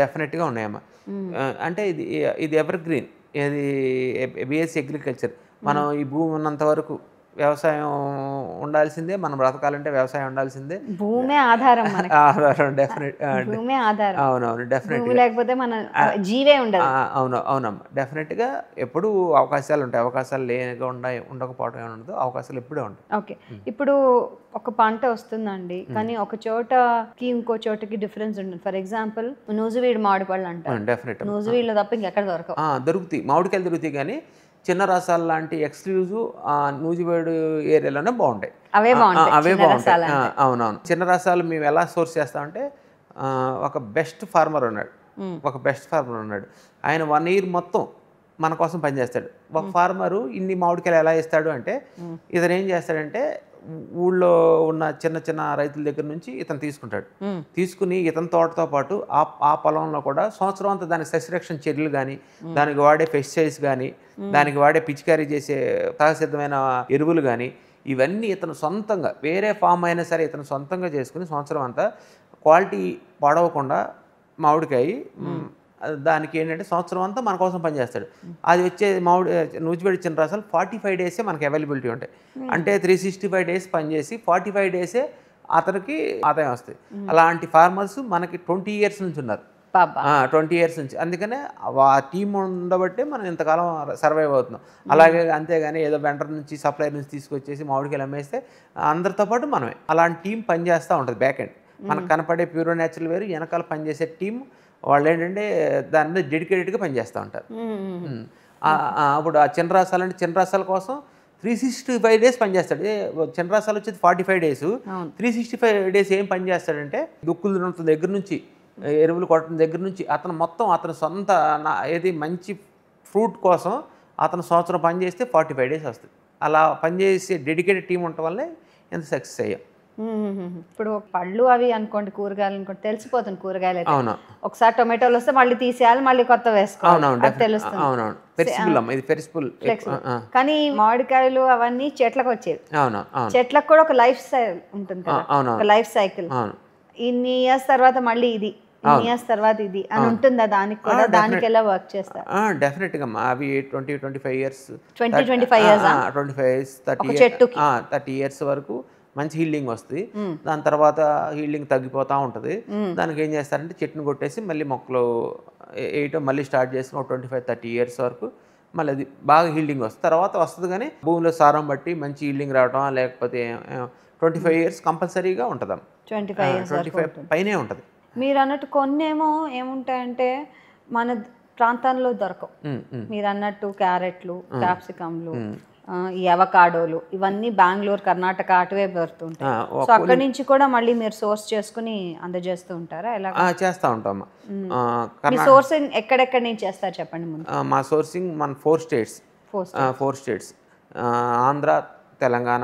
డెఫినెట్గా ఉన్నాయమ్మా. అంటే ఇది ఎవర్ గ్రీన్, ఇది బిఎస్సి అగ్రికల్చర్. మనం ఈ భూమి ఉన్నంత వరకు వ్యవసాయం ఉండాల్సిందే, మనం బ్రతకాలంటే వ్యవసాయం ఉండాల్సిందే. భూమే ఆధారం, ఆధారం డెఫినెట్. భూమే ఆధారం. అవునవును, డెఫినెట్. లేకపోతే మన జీవే ఉండదు. అవునమ్మా, డెఫినెట్గా ఎప్పుడు అవకాశాలు ఉంటాయి. అవకాశాలు లేనిగా ఉండకపోవడం ఏమి ఉండదు, అవకాశాలు ఎప్పుడే ఉంటాయి. ఓకే. ఇప్పుడు ఒక పంట వస్తుందండి, కానీ ఒక చోటకి ఇంకో చోటకి డిఫరెన్స్ ఉంటుంది. ఫర్ ఎగ్జాంపుల్ నూజివీడు మామిడిపళ్ళు అంటారు. డెఫినెట్ నూజివీడులో తప్ప ఇంకెక్కడ దొరకవు. దొరుకుతాయి, మామిడికాయలు దొరుకుతాయి, కానీ చిన్న రసాలు లాంటి ఎక్స్క్లూజివ్ నూజివీడు ఏరియాలోనే బాగుంటాయి. అవే బాగుంటాయి. అవునవును. చిన్న రసాలు మేము ఎలా సోర్స్ చేస్తామంటే, ఒక బెస్ట్ ఫార్మర్ ఉన్నాడు, ఆయన 1 year మొత్తం మన కోసం పనిచేస్తాడు. ఒక ఫార్మరు ఇన్ని మామిడికాయలు ఎలా ఇస్తాడు అంటే, ఇతను ఏం చేస్తాడంటే ఊళ్ళో ఉన్న చిన్న చిన్న రైతుల దగ్గర నుంచి ఇతను తీసుకుని ఇతని తోటతో పాటు ఆ పొలంలో కూడా సంవత్సరం అంతా దానికి సస్యరక్షణ చర్యలు కానీ, దానికి వాడే పెస్టిసైడ్స్ కానీ, దానికి వాడే పిచికారీ చేసే సహసిద్ధమైన ఎరువులు కానీ, ఇవన్నీ ఇతను సొంతంగా, వేరే ఫామ్ అయినా సరే ఇతను సొంతంగా చేసుకుని సంవత్సరం అంతా క్వాలిటీ పడవకుండా మామిడికాయ, దానికి ఏంటంటే సంవత్సరం అంతా మన కోసం పనిచేస్తాడు. అది వచ్చే నూజివీడు చిన్న రసాలు 45 days మనకి అవైలబిలిటీ ఉంటాయి. అంటే 365 days పనిచేసి 45 days అతనికి ఆదాయం వస్తుంది. అలాంటి ఫార్మర్స్ మనకి 20 years నుంచి ఉన్నారు. 20 years నుంచి. అందుకనే ఆ టీం ఉండబట్టే మనం ఇంతకాలం సర్వైవ్ అవుతున్నాం. అలాగే అంతేగాని ఏదో వెండర్ నుంచి సప్లైర్ నుంచి తీసుకొచ్చేసి మామిడికాయలు అమ్మేస్తే అందరితో పాటు మనమే. అలాంటి టీం పనిచేస్తూ ఉంటుంది. బ్యాక్ ఎండ్ మనకు కనపడే ప్యూరో న్యాచురల్ వేరు, వెనకాల పనిచేసే టీం వాళ్ళు ఏంటంటే దాని మీద డెడికేటెడ్గా పనిచేస్తూ ఉంటారు. అప్పుడు ఆ చిన్న రసాల కోసం 365 days పనిచేస్తాడు. చిన్న రసాలు వచ్చేది 45 days, 365 days ఏం పని చేస్తాడంటే దుక్కులు దగ్గర నుంచి, ఎరువులు కొట్టడం దగ్గర నుంచి అతను సొంత ఏది మంచి ఫ్రూట్ కోసం అతను సంవత్సరం పని చేస్తే 45 days వస్తుంది. అలా పనిచేసే డెడికేటెడ్ టీం ఉండటం వల్లే ఎంత సక్సెస్ అయ్యాం. ఇప్పుడు పళ్ళు అవి అనుకోండి, కూరగాయలు అనుకోండి, తెలిసిపోతుంది. కూరగాయలు అయితే ఒకసారి టొమాటోలు వస్తే మళ్ళీ తీసేయాలి, మళ్ళీ కొత్త వేసుకోవాలి, తెలుస్తుంది. కానీ మామిడికాయలు అవన్నీ చెట్లకు వచ్చేవి. చెట్లకు కూడా ఒక లైఫ్ స్టైల్ ఉంటుంది కదా, ఒక లైఫ్ సైకిల్. ఇన్ని ఇయర్స్ తర్వాత మళ్ళీ ఇది, ఇన్ని ఇయర్స్ తర్వాత ఇది అని ఉంటుందా? దానికి కూడా దానికి ఎలా వర్క్ చేస్తారు? డెఫినెట్గా అవి 20-25 years, 25 years, 30 years వరకు మంచి హీల్డింగ్ వస్తుంది. దాని తర్వాత హీల్డింగ్ తగ్గిపోతూ ఉంటుంది. దానికి ఏం చేస్తారంటే చెట్టును కొట్టేసి మళ్ళీ మొక్కలు వేయటం మళ్ళీ స్టార్ట్ చేసిన 25-30 years వరకు మళ్ళీ అది బాగా హీల్డింగ్ వస్తుంది. తర్వాత వస్తుంది, కానీ భూమిలో సారం బట్టి మంచి హీల్డింగ్ రావటం, లేకపోతే 25 years కంపల్సరీగా ఉంటుంది. 25 పైనే ఉంటుంది. మీరు అన్నట్టు కొన్నేమో ఏముంటాయంటే మన ప్రాంతాల్లో దొరకవు. మీరు అన్నట్టు క్యారెట్లు, క్యాప్సికమ్లు, ఈ అవకాడోలు, ఇవన్నీ బెంగళూరు, కర్ణాటక అటువైపు దొరుకుతుంటాయి. సో అక్కడి నుంచి కూడా మళ్ళీ మీరు సోర్స్ చేసుకుని అందజేస్తూ ఉంటారా? ఎలా చేస్తూ ఉంటాం. మీ సోర్సింగ్ ఎక్కడెక్కడి నుంచి చేస్తారు చెప్పండి ముందు. మా సోర్సింగ్ మన 4 states, ఆంధ్ర, తెలంగాణ,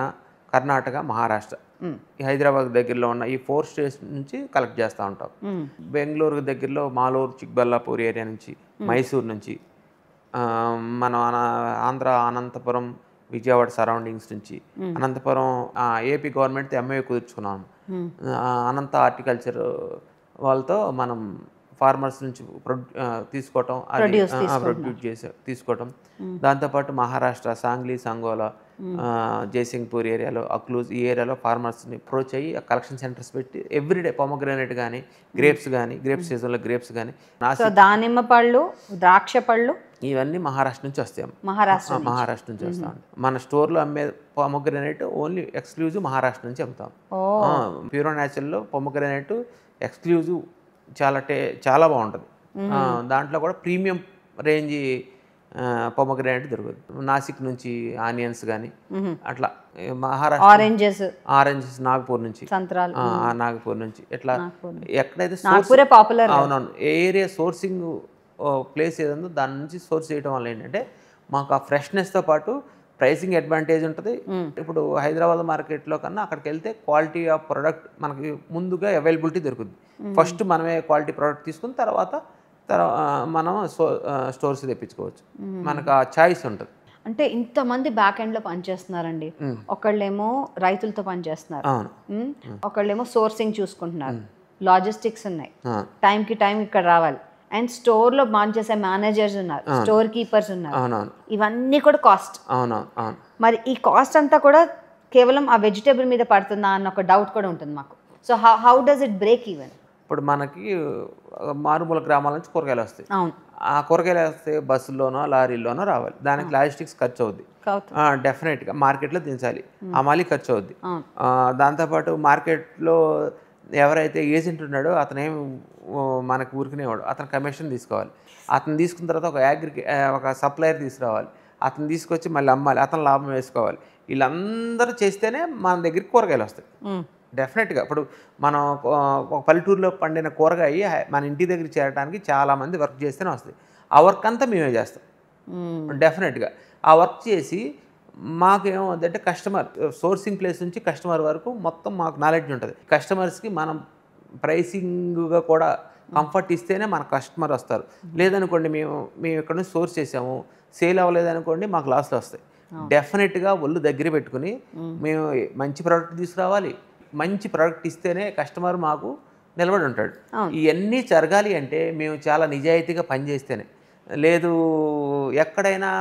కర్ణాటక, మహారాష్ట్ర, హైదరాబాద్ దగ్గరలో ఉన్న ఈ 4 states నుంచి కలెక్ట్ చేస్తూ ఉంటాం. బెంగళూరు దగ్గరలో మాలూరు, చిక్బల్లాపూర్ ఏరియా నుంచి, మైసూర్ నుంచి, మన ఆంధ్ర అనంతపురం, విజయవాడ సరౌండింగ్స్ నుంచి, అనంతపురం ఏపీ గవర్నమెంట్తో MOU కుదుర్చుకున్నాము. అనంత హార్టికల్చర్ వాళ్ళతో మనం ఫార్మర్స్ నుంచి తీసుకోవటం, ప్రొడ్యూస్ తీసుకోవటం. దాంతోపాటు మహారాష్ట్ర, సాంగ్లీ, సంగోలా, జయసింగ్పూర్ ఏరియాలో, అక్లూజ్, ఈ ఏరియాలో ఫార్మర్స్ని అప్రోచ్ అయ్యి కలెక్షన్ సెంటర్స్ పెట్టి ఎవ్రీడే పొమగ్రానేట్ కానీ, గ్రేప్స్ సీజన్లో గ్రేప్స్ కానీ, దానిమ్మ పళ్ళు, ద్రాక్ష పళ్ళు, ఇవన్నీ మహారాష్ట్ర నుంచి వస్తాయి. మహారాష్ట్ర మహారాష్ట్ర నుంచి వస్తాం. మన స్టోర్లో అమ్మే పొమగ్రనేట్ ఓన్లీ ఎక్స్క్లూజివ్ మహారాష్ట్ర నుంచి అమ్ముతాం. ప్యూరో న్యాచురల్లో పొమగ్రనేట్ ఎక్స్క్లూజివ్ చాలా బాగుంటుంది. దాంట్లో కూడా ప్రీమియం రేంజ్ పొమగ్రనేట్ దొరుకుతుంది. నాసిక్ నుంచి ఆనియన్స్ కానీ అట్లా మహారాష్ట్ర ఆరెంజెస్ నాగపూర్ నుంచి నాగపూర్ నుంచి ఇట్లా ఎక్కడైతే అవునవును ఏరియా సోర్సింగ్ ప్లేస్ ఏదందో దాని నుంచి సోర్స్ చేయడం వల్ల ఏంటంటే మాకు ఆ ఫ్రెష్నెస్తో పాటు ప్రైసింగ్ అడ్వాంటేజ్ ఉంటుంది. ఇప్పుడు హైదరాబాద్ మార్కెట్లో కన్నా అక్కడికి వెళ్తే క్వాలిటీ ఆఫ్ ప్రోడక్ట్ మనకి ముందుగా అవైలబిలిటీ దొరుకుతుంది. ఫస్ట్ మనమే క్వాలిటీ ప్రోడక్ట్ తీసుకుని తర్వాత మనం స్టోర్స్ తెప్పించుకోవచ్చు. మనకు ఆ చాయిస్ ఉంటుంది. అంటే ఇంతమంది బ్యాక్ ఎండ్లో పనిచేస్తున్నారండి. ఒకళ్ళేమో రైతులతో పనిచేస్తున్నారు, ఒకళ్ళేమో సోర్సింగ్ చూసుకుంటున్నారు, లాజిస్టిక్స్ ఉన్నాయి, టైంకి టైం ఇక్కడ రావాలి, అండ్ స్టోర్లో పనిచేసే మేనేజర్స్ ఉన్నారు, స్టోర్ కీపర్స్ ఉన్నారు. ఇవన్నీ కూడా కాస్ట్. మరి ఈ కాస్ట్ అంతా కూడా కేవలం ఆ వెజిటేబుల్ మీద పడుతుందా అన్న ఒక డౌట్ కూడా ఉంటుంది మాకు. So how does it break even? ఇప్పుడు మనకి మారుమూల గ్రామాల నుంచి కూరగాయలు వస్తాయి. ఆ కూరగాయలు వస్తే బస్సుల్లోనో లారీల్లోనో రావాలి. దానికి లాజిస్టిక్స్ ఖర్చు అవుద్ది. డెఫినెట్గా మార్కెట్లో దించాలి, అమాలి ఖర్చు అవుద్ది. దాంతోపాటు మార్కెట్లో ఎవరైతే ఏజెంట్ ఉన్నాడో అతనేం మనకు ఊరికినేవాడు, అతను కమిషన్ తీసుకోవాలి. అతను తీసుకున్న తర్వాత ఒక సప్లయర్ తీసుకురావాలి, అతను తీసుకొచ్చి మళ్ళీ అమ్మాలి, అతను లాభం వేసుకోవాలి. వీళ్ళందరూ చేస్తేనే మన దగ్గరికి కూరగాయలు వస్తాయి. డెఫినెట్గా ఇప్పుడు మనం ఒక పల్లెటూరులో పండిన కూరగాయ మన ఇంటి దగ్గర చేరడానికి చాలామంది వర్క్ చేస్తేనే వస్తుంది. ఆ వర్క్ అంతా మేమే చేస్తాం. డెఫినెట్గా ఆ వర్క్ చేసి మాకేమవుతుందంటే కస్టమర్ సోర్సింగ్ ప్లేస్ నుంచి కస్టమర్ వరకు మొత్తం మాకు నాలెడ్జ్ ఉంటుంది. కస్టమర్స్కి మనం ప్రైసింగ్గా కూడా కంఫర్ట్ ఇస్తేనే మన కస్టమర్ వస్తారు. లేదనుకోండి మేము ఇక్కడ నుంచి సోర్స్ చేసాము, సేల్ అవ్వలేదనుకోండి మాకు లాస్లో వస్తాయి. డెఫినెట్గా ఒళ్ళు దగ్గర పెట్టుకుని మేము మంచి ప్రోడక్ట్ తీసుకురావాలి, మంచి ప్రోడక్ట్ ఇస్తేనే కస్టమర్ మాకు నిలబడి ఉంటాడు. ఇవన్నీ జరగాలి అంటే మేము చాలా నిజాయితీగా పనిచేస్తేనే. లేదు ఎక్కడైనా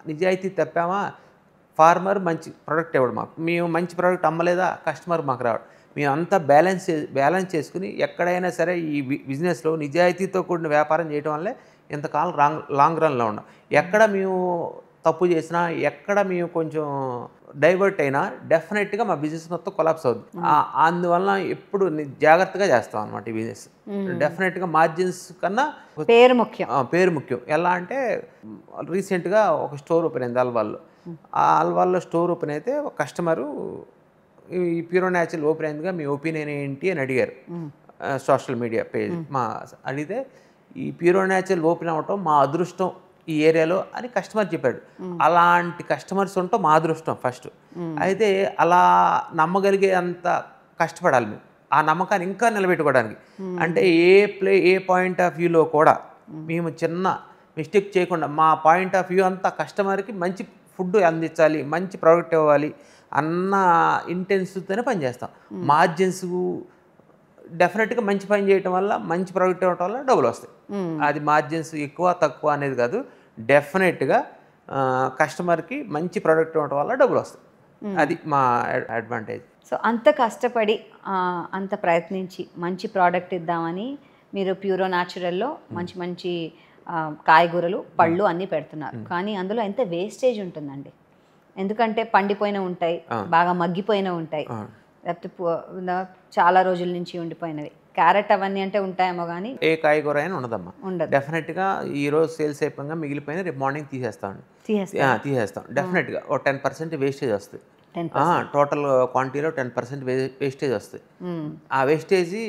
నిజాయితీ తప్పామా ఫార్మర్ మంచి ప్రోడక్ట్ ఇవ్వడు మాకు, మేము మంచి ప్రోడక్ట్ అమ్మలేదా కస్టమర్ మాకు రావడం. మేము అంతా బ్యాలెన్స్ చేసుకుని ఎక్కడైనా సరే ఈ బిజినెస్లో నిజాయితీతో కూడిన వ్యాపారం చేయడం వల్లే ఇంతకాలం లాంగ్ రన్లో ఉన్నాం. ఎక్కడ మేము తప్పు చేసినా, ఎక్కడ మేము కొంచెం డైవర్ట్ అయినా డెఫినెట్గా మా బిజినెస్ మొత్తం కొలాప్స్ అవుతుంది. అందువల్ల ఎప్పుడు జాగ్రత్తగా చేస్తాం అనమాట ఈ బిజినెస్. డెఫినెట్గా మార్జిన్స్ కన్నా పేరు ముఖ్యం. ఎలా అంటే రీసెంట్గా ఒక స్టోర్ ఓపెన్ అయింది అల్వాల్లో. ఆ అల్వాల్లో స్టోర్ ఓపెన్ అయితే ఒక కస్టమరు ఈ ప్యూరో న్యాచురల్ ఓపెన్ అయిందిగా మీ ఒపీనియన్ ఏంటి అని అడిగారు. సోషల్ మీడియా పేజ్ అడిగితే ఈ ప్యూరో న్యాచురల్ ఓపెన్ అవ్వటం మా అదృష్టం ఈ ఏరియాలో అని కస్టమర్ చెప్పాడు. అలాంటి కస్టమర్స్ ఉండటం మా అదృష్టం ఫస్ట్. అయితే అలా నమ్మగలిగే అంత కష్టపడాలి మేము ఆ నమ్మకాన్ని ఇంకా నిలబెట్టుకోవడానికి. అంటే ఏ పాయింట్ ఆఫ్ వ్యూలో కూడా మేము చిన్న మిస్టేక్ చేయకుండా మా పాయింట్ ఆఫ్ వ్యూ అంతా కస్టమర్కి మంచి ఫుడ్ అందించాలి, మంచి ప్రోడక్ట్ ఇవ్వాలి అన్న ఇంటెన్సిటీతోనే పనిచేస్తాం. మార్జిన్స్ డెఫినెట్గా మంచి పని చేయటం వల్ల, మంచి ప్రోడక్ట్ ఇవ్వటం వల్ల డబ్బులు వస్తాయి. అది మార్జిన్స్ ఎక్కువ తక్కువ అనేది కాదు, డెఫినెట్గా కస్టమర్కి మంచి ప్రోడక్ట్ ఇవ్వటం వల్ల డబ్బులు వస్తాయి. అది మా అడ్వాంటేజ్. సో అంత కష్టపడి అంత ప్రయత్నించి మంచి ప్రోడక్ట్ ఇద్దామని మీరు ప్యూరో న్యాచురల్లో మంచి మంచి కాయగూరలు పళ్ళు అన్నీ పెడుతున్నారు. కానీ అందులో ఎంత వేస్టేజ్ ఉంటుందండి. ఎందుకంటే పండిపోయిన ఉంటాయి, బాగా మగ్గిపోయిన ఉంటాయి, లేకపోతే చాలా రోజుల నుంచి ఉండిపోయినవి. క్యారెట్ అవన్నీ అంటే ఉంటాయేమో కానీ ఏ కాయగూర అయినా ఉండదమ్మా. డెఫినెట్గా ఈ రోజు సేల్స్ అయిపోయినా మిగిలిపోయిన రేపు మార్నింగ్ తీసేస్తాం. డెఫినెట్గా ఒక 10% వేస్టేజ్ వస్తుంది. టోటల్ క్వాంటిటీలో 10% వేస్టేజ్ వస్తుంది. ఆ వేస్టేజీ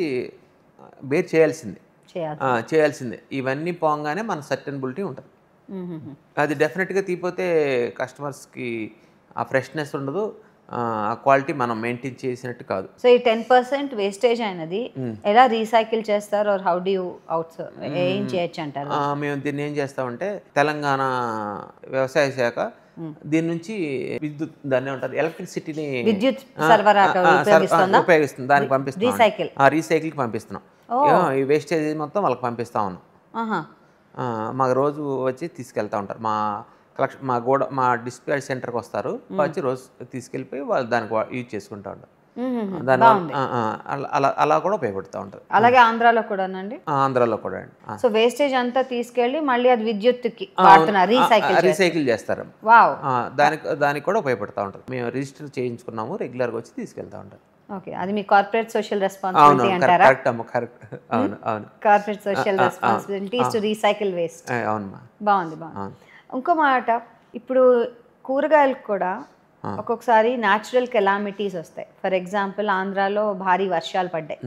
బేర్ చేయాల్సిందే. ఇవన్నీ పోగానే మన సర్టెనబిలిటీ ఉంటుంది. అది డెఫినెట్గా తీపోతే కస్టమర్స్కి ఆ ఫ్రెష్నెస్ ఉండదు, ఆ క్వాలిటీ మనం మెయింటైన్ చేసినట్టు కాదు. సో ఈ 10% వేస్టేజ్ అయినది ఎలా రీసైకిల్ చేస్తారు, ఆర్ హౌ డు యు ఏం చేయొచ్చు అంటారు? మేము దీన్ని ఏం చేస్తామంటే తెలంగాణ వ్యవసాయ శాఖ దీని నుంచి విద్యుత్ దాన్ని ఉంటారు ఎలక్ట్రిసిటీని ఉపయోగిస్తుంది. దానికి పంపిస్తున్నాం, రీసైకిల్కి పంపిస్తున్నాం. ఈ వేస్టేజ్ మొత్తం వాళ్ళకి పంపిస్తా ఉన్నాం. మాకు రోజు వచ్చి తీసుకెళ్తా ఉంటారు. మా డిస్ప్లే సెంటర్కి వస్తారు, వచ్చి రోజు తీసుకెళ్ళిపోయి వాళ్ళు దానికి యూజ్ చేసుకుంటూ ఉంటారు. దానివల్ల అలా అలా కూడా ఉపయోగపడుతూ ఉంటుంది. అలాగే ఆంధ్రాలో కూడానండి? ఆంధ్రాలో కూడా అండి. సో వేస్టేజ్ అంతా తీసుకెళ్ళి మళ్ళీ అది విద్యుత్తుకి వాడుతున్నారు, రీసైకిల్ చేస్తారు. వావ్. దానికి కూడా ఉపయోగపడుతూ ఉంటుంది. మేము రిజిస్టర్ చేయించుకున్నాము, రెగ్యులర్గా వచ్చి తీసుకెళ్తా ఉంటాం. ఓకే, అది మీ కార్పొరేట్ సోషల్ రెస్పాన్సిబిలిటీ అంటారా? కరెక్ట్ అమ్మ, కరెక్ట్. అవును అవును, corporate social responsibility to recycle waste. అవునమ్మా. బాగుంది. ఇంకో మాట, ఇప్పుడు కూరగాయలకు కూడా ఒక్కొక్కసారి న్యాచురల్ కెలామిటీస్ వస్తాయి. ఫర్ ఎగ్జాంపుల్ ఆంధ్రాలో భారీ వర్షాలు పడ్డాయి,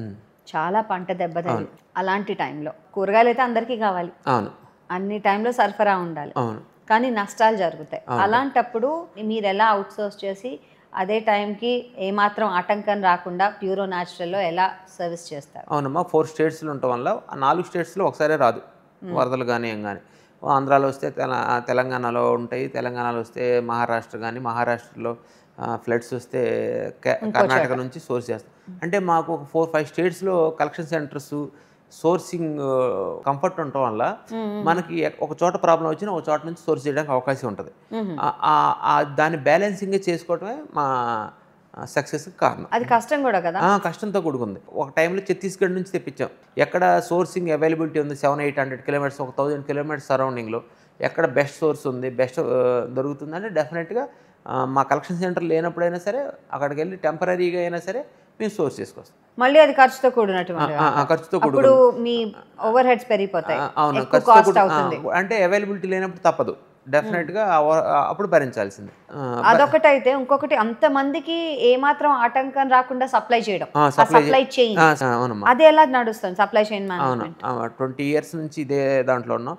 చాలా పంట దెబ్బతింది. అలాంటి టైంలో కూరగాయలు అయితే అందరికీ కావాలి, అవును, అన్ని టైంలో సరఫరా ఉండాలి, అవును, కానీ నష్టాలు జరుగుతాయి. అలాంటప్పుడు మీరు ఎలా అవుట్సోర్స్ చేసి అదే టైంకి ఏమాత్రం ఆటంకం రాకుండా ప్యూరో న్యాచురల్లో ఎలా సర్వీస్ చేస్తారు? అవునమ్మా, 4 స్టేట్స్లో ఉండటం వల్ల 4 స్టేట్స్లో ఒకసారి రాదు వరదలు కానీ ఏం కానీ. ఆంధ్రాలో వస్తే తెలంగాణలో ఉంటాయి, తెలంగాణలో వస్తే మహారాష్ట్ర కానీ, మహారాష్ట్రలో ఫ్లడ్స్ వస్తే కర్ణాటక నుంచి సోర్స్ చేస్తాం. అంటే మాకు ఒక 4-5 స్టేట్స్లో కలెక్షన్ సెంటర్స్, సోర్సింగ్ కంఫర్ట్ ఉండటం వల్ల మనకి ఒక చోట ప్రాబ్లం వచ్చినా ఒక చోట నుంచి సోర్స్ చేయడానికి అవకాశం ఉంటుంది. దాన్ని బ్యాలెన్సింగ్ చేసుకోవటమే మా సక్సెస్ కారణం. అది కష్టం కూడా కదా? కష్టంతో కూడుకుంది. ఒక టైంలో ఛత్తీస్గఢ్ నుంచి తెప్పించాం. ఎక్కడ సోర్సింగ్ అవైలబిలిటీ ఉంది, 700-800 కిలోమీటర్స్, 1000 కిలోమీటర్స్ సరౌండింగ్లో ఎక్కడ బెస్ట్ సోర్స్ ఉంది, బెస్ట్ దొరుకుతుందంటే డెఫినెట్గా మా కలెక్షన్ సెంటర్ లేనప్పుడైనా సరే అక్కడికి వెళ్ళి టెంపరీగా అయినా సరే మేము సోర్స్ చేసుకొస్తాం. మళ్ళీ అది ఖర్చుతో కూడినటువంటి, ఖర్చుతో ఇప్పుడు మీ ఓవర్ హెడ్స్ పెరిగిపోతాయి. అవును, అంటే అవైలబిలిటీ లేనప్పుడు తప్పదు, డెఫినెట్గా అప్పుడు భరించాల్సింది. అదొకటైతే ఇంకొకటి, అంతమందికి ఏమాత్రం ఆటంకం రాకుండా సప్లై చేయడం, సప్లై చైన్, అది ఎలా నడుస్తుంది సప్లై చైన్ మేనేజ్మెంట్? 20 years నుంచి ఇదే దాంట్లో ఉన్నాం.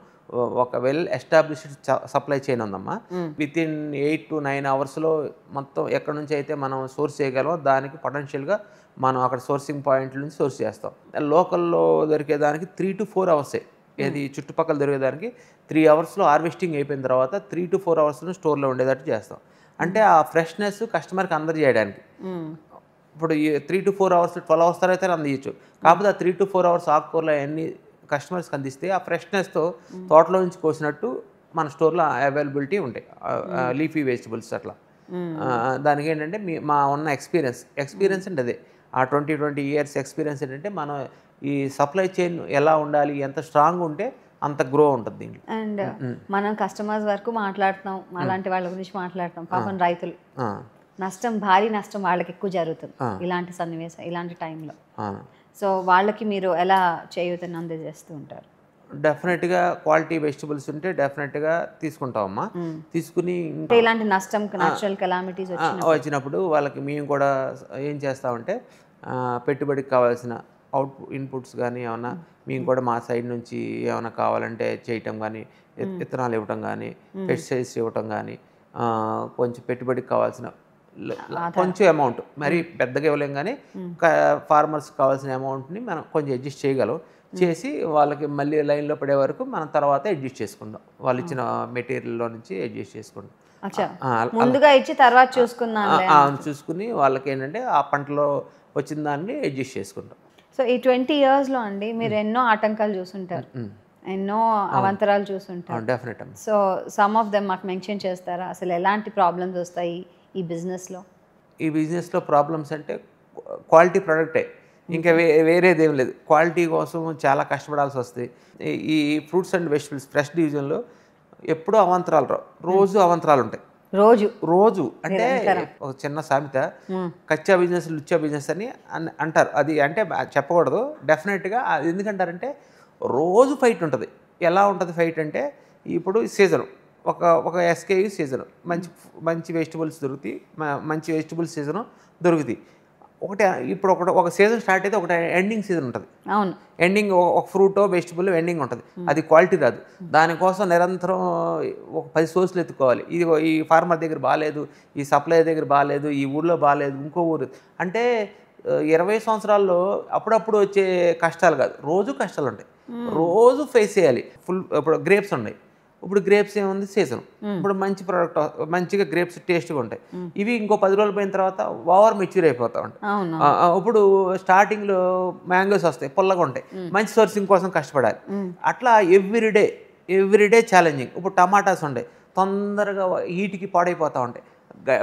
ఒక వెల్ ఎస్టాబ్లిష్డ్ సప్లై చైన్ ఉందమ్మా. వితిన్ 8 to 9 అవర్స్లో మొత్తం ఎక్కడి నుంచి అయితే మనం సోర్స్ చేయగలమో దానికి పొటెన్షియల్గా మనం అక్కడ సోర్సింగ్ పాయింట్ల నుంచి సోర్స్ చేస్తాం. లోకల్లో దొరికేదానికి 3 to 4 అవర్సే. ఏది చుట్టుపక్కల దొరికేదానికి 3 అవర్స్లో హార్వెస్టింగ్ అయిపోయిన తర్వాత 3 to 4 అవర్స్లో స్టోర్లో ఉండేటట్టు చేస్తాం. అంటే ఆ ఫ్రెష్నెస్ కస్టమర్కి అందజేయడానికి. ఇప్పుడు 3 to 4 అవర్స్ 12 అవర్స్ తర్వాత అందించచ్చు. కాకపోతే ఆ 3 to 4 అవర్స్ ఆకుకూరలు అన్ని కస్టమర్స్కి అందిస్తే ఆ ఫ్రెష్నెస్తో తోటలో నుంచి కోసినట్టు మన స్టోర్లో అవైలబిలిటీ ఉంటాయి. లీఫీ వెజిటబుల్స్ అట్లా. దానికి ఏంటంటే మా ఉన్న ఎక్స్పీరియన్స్ అంటే అదే. ఆ 20 years ఎక్స్పీరియన్స్ ఏంటంటే మనం ఈ సప్లై చైన్ ఎలా ఉండాలి, ఎంత స్ట్రాంగ్ ఉంటే అంత గ్రో ఉంటుంది దీంట్లో. అండ్ మనం కస్టమర్స్ వరకు మాట్లాడుతున్నాం, అలాంటి వాళ్ళ గురించి మాట్లాడుతాం. పాపం రైతులు నష్టం, భారీ నష్టం వాళ్ళకి ఎక్కువ జరుగుతుంది ఇలాంటి సన్నివేశం, ఇలాంటి టైంలో. సో వాళ్ళకి మీరు ఎలా చేయూతని అందజేస్తూ ఉంటారు? డెఫినెట్గా క్వాలిటీ వెజిటబుల్స్ ఉంటే డెఫినెట్గా తీసుకుంటామమ్మా. తీసుకుని ఇలాంటి నష్టం, న్యాచురల్ కెలామిటీస్ వచ్చినప్పుడు వాళ్ళకి మేము కూడా ఏం చేస్తామంటే పెట్టుబడికి కావాల్సిన ఇన్పుట్స్ కానీ ఏమన్నా మేము కూడా మా సైడ్ నుంచి ఏమైనా కావాలంటే చేయటం కానీ, విత్తనాలు ఇవ్వటం కానీ, పెస్టిసైడ్స్ ఇవ్వటం కానీ, కొంచెం పెట్టుబడికి కావాల్సిన కొంచెం అమౌంట్, మరి పెద్దగా ఇవ్వలేం కానీ ఫార్మర్స్కి కావాల్సిన అమౌంట్ని మనం కొంచెం అడ్జస్ట్ చేయగలం. చేసి వాళ్ళకి మళ్ళీ లైన్లో పడే వరకు మనం తర్వాత అడ్జస్ట్ చేసుకుందాం. వాళ్ళు ఇచ్చిన మెటీరియల్లో నుంచి అడ్జస్ట్ చేసుకుందాం. ముందుగా ఇచ్చి తర్వాత చూసుకుని వాళ్ళకి ఏంటంటే ఆ పంటలో వచ్చిన దాన్ని అడ్జస్ట్ చేసుకుంటాం. సో ఈ 20 yearsలో అండి మీరు ఎన్నో ఆటంకాలు చూసుంటారు, ఎన్నో అవంతరాలు చూసుంటారు. Definite. So some of them మాకు మెన్షన్ చేస్తారా? అసలు ఎలాంటి ప్రాబ్లమ్స్ వస్తాయి ఈ బిజినెస్లో? ఈ బిజినెస్లో ప్రాబ్లమ్స్ అంటే క్వాలిటీ ప్రోడక్టే, ఇంకా వేరేది ఏం లేదు. క్వాలిటీ కోసం చాలా కష్టపడాల్సి వస్తుంది. ఈ ఫ్రూట్స్ అండ్ వెజిటబుల్స్ ఫ్రెష్ డివిజన్లో ఎప్పుడూ అవాంతరాలు రావు, రోజు అవాంతరాలు ఉంటాయి. రోజు అంటే ఒక చిన్న సామెత, కచ్చా బిజినెస్ లుచ్చా బిజినెస్ అని అంటారు. అది అంటే చెప్పకూడదు డెఫినెట్గా. అది ఎందుకంటారంటే రోజు ఫైట్ ఉంటుంది. ఎలా ఉంటుంది ఫైట్ అంటే, ఇప్పుడు సీజను ఒక ఎస్కేయు సీజను, మంచి వెజిటబుల్స్ దొరుకుతాయి, మంచి వెజిటబుల్స్ సీజను దొరుకుతాయి. ఇప్పుడు ఒక సీజన్ స్టార్ట్ అయితే ఒకటి ఎండింగ్ సీజన్ ఉంటుంది. అవును, ఎండింగ్ ఒక ఫ్రూటో వెజిటబుల్ ఎండింగ్ ఉంటుంది. అది క్వాలిటీ రాదు. దానికోసం నిరంతరం ఒక 10 సోర్సులు ఎత్తుకోవాలి. ఇది ఈ ఫార్మర్ దగ్గర బాగాలేదు, ఈ సప్లయర్ దగ్గర బాగాలేదు, ఈ ఊళ్ళో బాగాలేదు, ఇంకో ఊరు. అంటే 20 సంవత్సరాల్లో అప్పుడప్పుడు వచ్చే కష్టాలు కాదు, రోజు కష్టాలు ఉంటాయి, రోజు ఫేస్ చేయాలి. ఇప్పుడు గ్రేప్స్ ఉన్నాయి. ఇప్పుడు గ్రేప్స్ ఏముంది, సీజన్. ఇప్పుడు మంచి ప్రోడక్ట్, మంచిగా గ్రేప్స్ టేస్ట్గా ఉంటాయి. ఇవి ఇంకో 10 రోజులు పోయిన తర్వాత ఓవర్ మెచ్యూర్ అయిపోతా ఉంటాయి. ఇప్పుడు స్టార్టింగ్లో మ్యాంగోస్ వస్తాయి, పుల్లగా ఉంటాయి, మంచి సోర్సింగ్ కోసం కష్టపడాలి. అట్లా ఎవ్రీడే ఛాలెంజింగ్. ఇప్పుడు టమాటాస్ ఉంటాయి, తొందరగా హీట్కి పాడైపోతూ ఉంటాయి.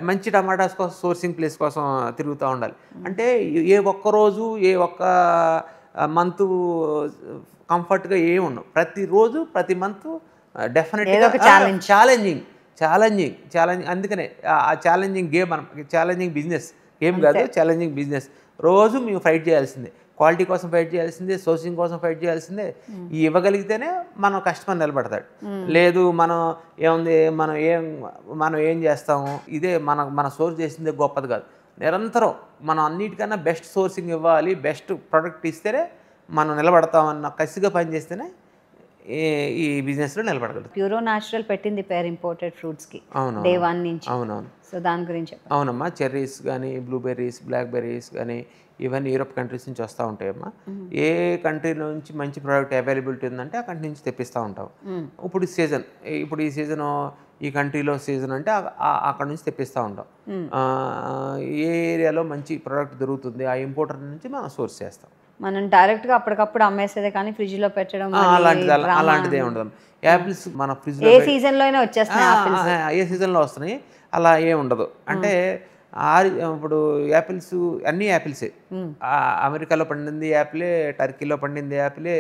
మంచి టమాటాస్ కోసం సోర్సింగ్ ప్లేస్ కోసం తిరుగుతూ ఉండాలి. అంటే ఏ ఒక్క రోజు ఏ ఒక్క మంత్ కంఫర్ట్గా ఏమి ఉండవు. ప్రతిరోజు ప్రతి మంత్ డెఫినెట్గా ఛాలెంజింగ్. అందుకనే ఆ ఛాలెంజింగ్ గేమ్, మనకి ఛాలెంజింగ్ బిజినెస్ గేమ్ కాదు, ఛాలెంజింగ్ బిజినెస్. రోజు మేము ఫైట్ చేయాల్సిందే, క్వాలిటీ కోసం ఫైట్ చేయాల్సిందే, సోర్సింగ్ కోసం ఫైట్ చేయాల్సిందే. ఈ ఇవ్వగలిగితేనే మనం కస్టమర్ నిలబడతాడు. లేదు మనం ఏం చేస్తాము, ఇదే మన సోర్స్ చేసిందే గొప్పది కాదు. నిరంతరం మనం అన్నిటికన్నా బెస్ట్ సోర్సింగ్ ఇవ్వాలి, బెస్ట్ ప్రోడక్ట్ ఇస్తేనే మనం నిలబడతామన్న కసిగా పనిచేస్తేనే ఈ బిజినెస్లో నిలబడగలదు. ప్యూరో న్యాచురల్ పెట్టింది పేరు ఇంపోర్టెడ్ ఫ్రూట్స్కి డే 1 నుంచి. అవునవును. సో దాని గురించి అవునమ్మా. చెర్రీస్ కానీ, బ్లూబెర్రీస్, బ్లాక్బెర్రీస్ కానీ ఇవన్నీ యూరోప్ కంట్రీస్ నుంచి వస్తూ ఉంటాయమ్మా. ఏ కంట్రీ నుంచి మంచి ప్రోడక్ట్ అవైలబిలిటీ ఉందంటే ఆ కంట్రీ నుంచి తెప్పిస్తూ ఉంటాం. ఇప్పుడు ఈ సీజన్ ఈ కంట్రీలో సీజన్ అంటే అక్కడ నుంచి తెప్పిస్తూ ఉంటాం. ఏ ఏరియాలో మంచి ప్రోడక్ట్ దొరుకుతుంది ఆ ఇంపోర్టర్ నుంచి మనం సోర్స్ చేస్తాం. మనం డైరెక్ట్గా అప్పటికప్పుడు అమ్మేసేదే కానీ ఫ్రిడ్జ్లో పెట్టడం అలాంటిదే ఉండదు. యాపిల్స్ మన ఫ్రిడ్జ్లో ఏ సీజన్లో అయినా వచ్చేస్తున్నాయి, ఏ సీజన్లో వస్తున్నాయి, అలా ఏం ఉండదు. అంటే ఇప్పుడు యాపిల్స్ అన్ని యాపిల్సే, అమెరికాలో పండింది యాపిలే, టర్కీలో పండింది యాపిలే,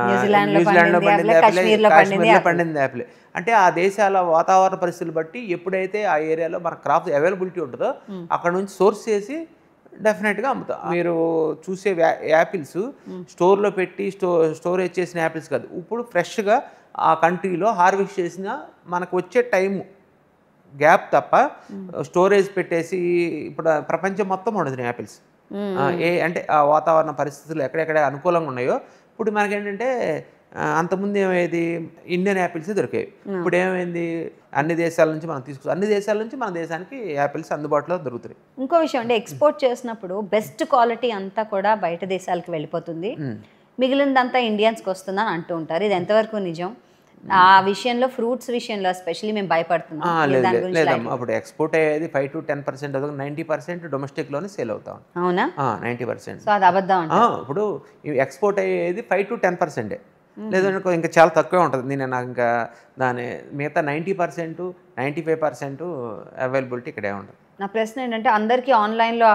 న్యూజిలాండ్లో పండింది యాపిలే, కాశ్మీర్లో పండింది యాపిలే. అంటే ఆ దేశాల వాతావరణ పరిస్థితులు బట్టి ఎప్పుడైతే ఆ ఏరియాలో మన క్రాప్ అవైలబిలిటీ ఉంటుందో అక్కడ నుంచి సోర్స్ చేసి డెఫినెట్గా అమ్ముతాం. మీరు చూసే యాపిల్స్ స్టోర్లో పెట్టి స్టోరేజ్ చేసిన యాపిల్స్ కాదు, ఇప్పుడు ఫ్రెష్గా ఆ కంట్రీలో హార్వెస్ట్ చేసిన మనకు వచ్చే టైము గ్యాప్ తప్ప స్టోరేజ్ పెట్టేసి ఇప్పుడు ప్రపంచం మొత్తం ఉండదు యాపిల్స్. అంటే ఆ వాతావరణ పరిస్థితులు ఎక్కడెక్కడ అనుకూలంగా ఉన్నాయో ఇప్పుడు మనకేంటంటే అంతకుముందు ఏమైంది, ఇండియన్ యాపిల్స్ దొరికాయి. ఇప్పుడు ఏమైంది, అన్ని దేశాల నుంచి మన దేశానికి యాపిల్స్ అందుబాటులో దొరుకుతాయి. ఇంకో విషయం అంటే ఎక్స్పోర్ట్ చేసినప్పుడు బెస్ట్ క్వాలిటీ అంతా కూడా బయట దేశాలకు వెళ్ళిపోతుంది, మిగిలినదంతా ఇండియన్స్కి వస్తుందని అంటూ ఉంటారు. ఇది ఎంతవరకు నిజం? ఆ విషయంలో ఫ్రూట్స్ విషయంలో ఎస్పెషల్లీ మేము భయపడుతున్నాం. లేదమ్మా, అప్పుడు ఎక్స్పోర్ట్ అయ్యేది 5 to 10%, 90% డొమెస్టిక్లోనే సేల్ అవుతాం. అవునా? 90%. సో అది అబద్ధం. ఇప్పుడు ఎక్స్పోర్ట్ అయ్యేది 5 to 10%, లేదంటే ఇంకా చాలా తక్కువే ఉంటుంది. నాకు ఇంకా దాని మిగతా 90%, 95% అవైలబిలిటీ ఇక్కడే ఉంటుంది. నా ప్రశ్న ఏంటంటే అందరికీ ఆన్లైన్లో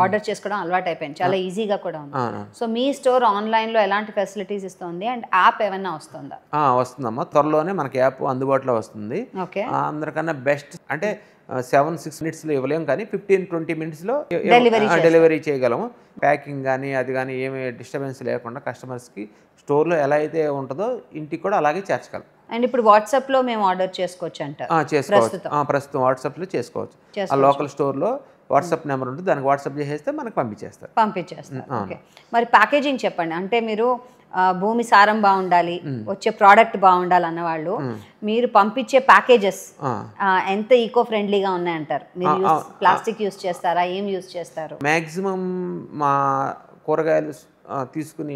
ఆర్డర్ చేసుకోవడం అలవాటు అయిపోయింది, చాలా ఈజీగా కూడా ఉంది. సో మీ స్టోర్ ఆన్లైన్లో ఎలాంటి ఫెసిలిటీస్ ఇస్తుంది అండ్ యాప్ ఏమైనా వస్తుందా? వస్తుందమ్మా, త్వరలోనే మనకి యాప్ అందుబాటులో వస్తుంది. ఓకే. అందరికన్నా బెస్ట్ అంటే 7-6 minutesలో ఇవ్వలేము, కానీ 15-20 minutesలో డెలివరీ చేయగలము. ప్యాకింగ్ కానీ అది కానీ ఏమి డిస్టర్బెన్స్ లేకుండా కస్టమర్స్కి స్టోర్లో ఎలా అయితే ఉంటుందో ఇంటికి కూడా అలాగే చేర్చగలం. అండ్ ఇప్పుడు వాట్సాప్లో మేము ఆర్డర్ చేసుకోవచ్చు అంటారు? చేసుకోవచ్చు, ప్రస్తుతం వాట్సాప్లో చేసుకోవచ్చు. ఆ లోకల్ స్టోర్లో వాట్సాప్ నెంబర్ ఉంటుంది, దానికి వాట్సాప్ చేసేస్తే మనకు పంపించేస్తారు. ఓకే. మరి ప్యాకేజింగ్ చెప్పండి. అంటే మీరు భూమి సారం బాగుండాలి, వచ్చే ప్రోడక్ట్ బాగుండాలి అన్నవాళ్ళు మీరు పంపించే ప్యాకేజెస్ ఎంత ఈకో ఫ్రెండ్లీగా ఉన్నాయంటారు? మీరు ప్లాస్టిక్ యూస్ చేస్తారా, ఏం యూస్ చేస్తారు? మ్యాక్సిమం మా కూరగాయలు తీసుకునే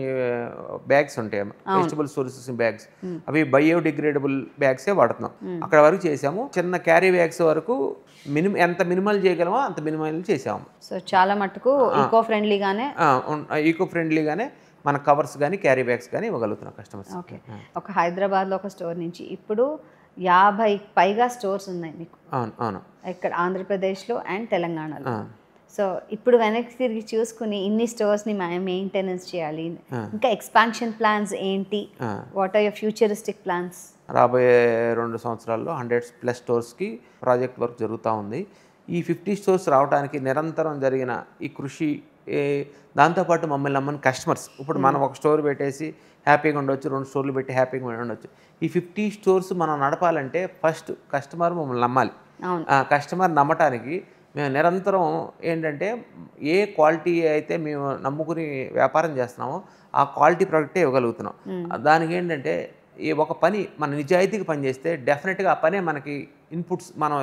బ్యాగ్స్ ఉంటాయి, వెజిటబుల్ సోర్సెస్ బ్యాగ్స్, అవి బయోడిగ్రేడబుల్ బ్యాగ్సే వాడుతున్నాం. అక్కడ వరకు చేసాము. చిన్న క్యారీ బ్యాగ్స్ వరకు ఎంత మినిమల్ చేయగలమో అంత మినిమల్ చేసాము. సో చాలా మటుకు ఈకో ఫ్రెండ్లీగానే మన కవర్స్ కానీ క్యారీ బ్యాగ్స్ కానీ ఇవ్వగలుగుతున్నాం కస్టమర్స్. ఓకే. ఒక హైదరాబాద్లో ఒక స్టోర్ నుంచి ఇప్పుడు 50 పైగా స్టోర్స్ ఉన్నాయి మీకు. అవును. ఇక్కడ ఆంధ్రప్రదేశ్లో అండ్ తెలంగాణలో. సో ఇప్పుడు వెనక్కి తిరిగి చూసుకుని ఇన్ని స్టోర్స్ని మెయింటెనెన్స్ చేయాలి, ఇంకా ఎక్స్పాన్షన్ ప్లాన్స్ ఏంటి? What are your futuristic plans? రాబోయే 2 సంవత్సరాల్లో 100+ స్టోర్స్కి ప్రాజెక్ట్ వర్క్ జరుగుతూ ఉంది. ఈ 50 స్టోర్స్ రావడానికి నిరంతరం జరిగిన ఈ కృషి, దాంతోపాటు మమ్మల్ని నమ్మని కస్టమర్స్. ఇప్పుడు మనం ఒక స్టోర్ పెట్టేసి హ్యాపీగా ఉండొచ్చు, 2 స్టోర్లు పెట్టి హ్యాపీగా ఉండొచ్చు. ఈ 50 స్టోర్స్ మనం నడపాలంటే ఫస్ట్ కస్టమర్ మమ్మల్ని నమ్మాలి. కస్టమర్ నమ్మటానికి మేము నిరంతరం ఏంటంటే ఏ క్వాలిటీ అయితే మేము నమ్ముకుని వ్యాపారం చేస్తున్నామో ఆ క్వాలిటీ ప్రోడక్టే ఇవ్వగలుగుతున్నాం. దానికి ఏంటంటే ఒక పని మన నిజాయితీగా పనిచేస్తే డెఫినెట్గా ఆ పనే మనకి ఇన్పుట్స్. మనం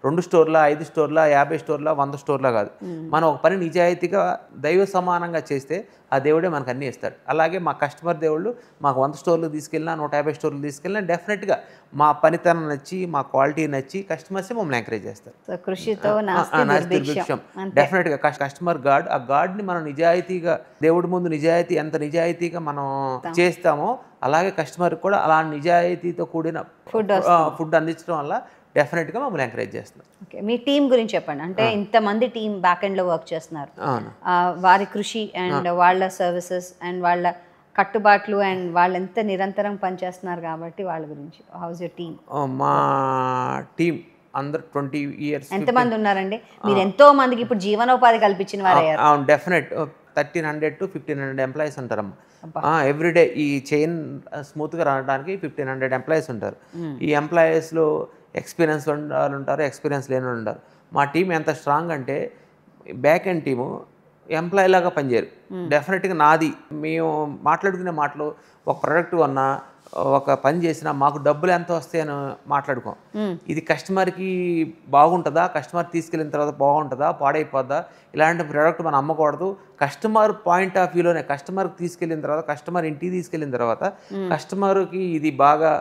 2 స్టోర్ల, 5 స్టోర్ల, 50 స్టోర్ల, 100 స్టోర్ల కాదు, మనం ఒక పని నిజాయితీగా దైవ సమానంగా చేస్తే ఆ దేవుడే మనకు అన్నీ ఇస్తాడు. అలాగే మా కస్టమర్ దేవుళ్ళు మాకు 100 స్టోర్లు తీసుకెళ్ళినా, 150 స్టోర్లు తీసుకెళ్ళినా డెఫినెట్గా మా పనితనం నచ్చి, మా క్వాలిటీ నచ్చి కస్టమర్సే మమ్మల్ని ఎంకరేజ్ చేస్తారు. డెఫినెట్గా కస్టమర్ గాడ్, ఆ గాడ్ని మనం నిజాయితీగా దేవుడి ముందు ఎంత నిజాయితీగా మనం చేస్తామో అలాగే కస్టమర్ కూడా అలా నిజాయితీతో కూడిన ఫుడ్ అందించడం వల్ల డెఫినెట్గా మమ్మల్ని ఎంకరేజ్ చేస్తున్నారు. ఓకే, మీ టీం గురించి చెప్పండి. అంటే ఇంతమంది టీం బ్యాక్ ఎండ్లో వర్క్ చేస్తున్నారు, అవును. వారి కృషి అండ్ వాళ్ళ సర్వీసెస్ అండ్ వాళ్ళ కట్టుబాట్లు అండ్ వాళ్ళు ఎంత నిరంతరం పనిచేస్తున్నారు కాబట్టి వాళ్ళ గురించి హౌస్ యువర్ టీమ్? మా టీం అందరు 20 years. ఎంతమంది ఉన్నారండి? మీరు ఎంతో మందికి ఇప్పుడు జీవనోపాధి కల్పించిన వారు అయ్యారు. అవును, డెఫినెట్ 1300 to 1500 ఎంప్లాయీస్ ఉంటారమ్మా ఎవ్రీడే. ఈ చైన్ స్మూత్గా రావడానికి 1500 ఎంప్లాయీస్ ఉంటారు. ఈ ఎంప్లాయీస్లో ఎక్స్పీరియన్స్ వాళ్ళు ఉంటారు, ఎక్స్పీరియన్స్ లేని వాళ్ళు ఉంటారు. మా టీం ఎంత స్ట్రాంగ్ అంటే బ్యాక్ ఎండ్ టీము ఎంప్లాయీ లాగా పనిచేయరు. డెఫినెట్గా నాది మేము మాట్లాడుకునే మాటలు ఒక ప్రొడక్ట్ అన్నా ఒక పని చేసినా మాకు డబ్బులు ఎంత వస్తాయని మాట్లాడుకోం. ఇది కస్టమర్కి బాగుంటుందా, కస్టమర్ తీసుకెళ్ళిన తర్వాత బాగుంటుందా, పాడైపోద్దా, ఇలాంటి ప్రోడక్ట్ మనం అమ్మకూడదు. కస్టమర్ పాయింట్ ఆఫ్ వ్యూలోనే కస్టమర్కి తీసుకెళ్ళిన తర్వాత, కస్టమర్ ఇంటికి తీసుకెళ్ళిన తర్వాత కస్టమర్కి ఇది బాగా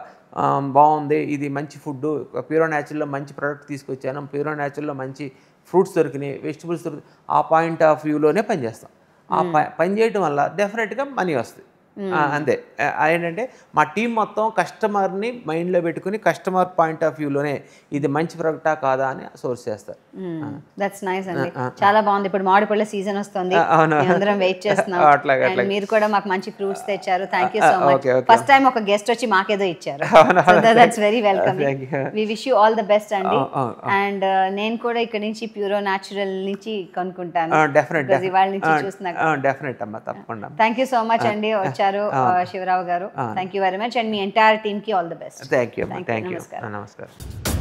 బాగుంది, ఇది మంచి ఫుడ్, ప్యూరో న్యాచురల్లో మంచి ప్రోడక్ట్ తీసుకొచ్చాను, ప్యూరో న్యాచురల్లో మంచి ఫ్రూట్స్ దొరికినాయి, వెజిటబుల్స్ దొరికి, ఆ పాయింట్ ఆఫ్ వ్యూలోనే పనిచేస్తాం. ఆ పని చేయడం వల్ల డెఫినెట్గా మనీ వస్తుంది. అంతే. ఏంటంటే మా టీం మొత్తం కస్టమర్ని మైండ్లో పెట్టుకుని కస్టమర్ పాయింట్ ఆఫ్ వ్యూలోనే ఇది మంచి ప్రొడక్టా కాదా అని సోర్స్ చేస్తారు. దట్స్ నైస్ అండి, చాలా బాగుంది. ఇప్పుడు మామిడిపళ్ళ సీజన్ వస్తుంది, అందరం వెయిట్ చేస్తున్నాం. And మీరు కూడా మాకు మంచి ఫ్రూట్స్ తెచ్చారు. Thank you so much. First time ఒక గెస్ట్ వచ్చి మాకేదో ఇచ్చారు. That's very welcome. We wish you all the best అండి. అండ్ నేను కూడా ఇక్కడ నుంచి ప్యూరో న్యాచురల్ నుంచి కొనుక్కుంటాను. ఇవాళ నుంచి చూస్తున్నాను. డెఫినెట్ అమ్మా, తప్పకుండా. థ్యాంక్ యూ సో మచ్ అండి వచ్చారు Sivarao garu. Thank you very much. And మీ ఎంటైర్ టీమ్ కి all the best. Thank you. నమస్కారం.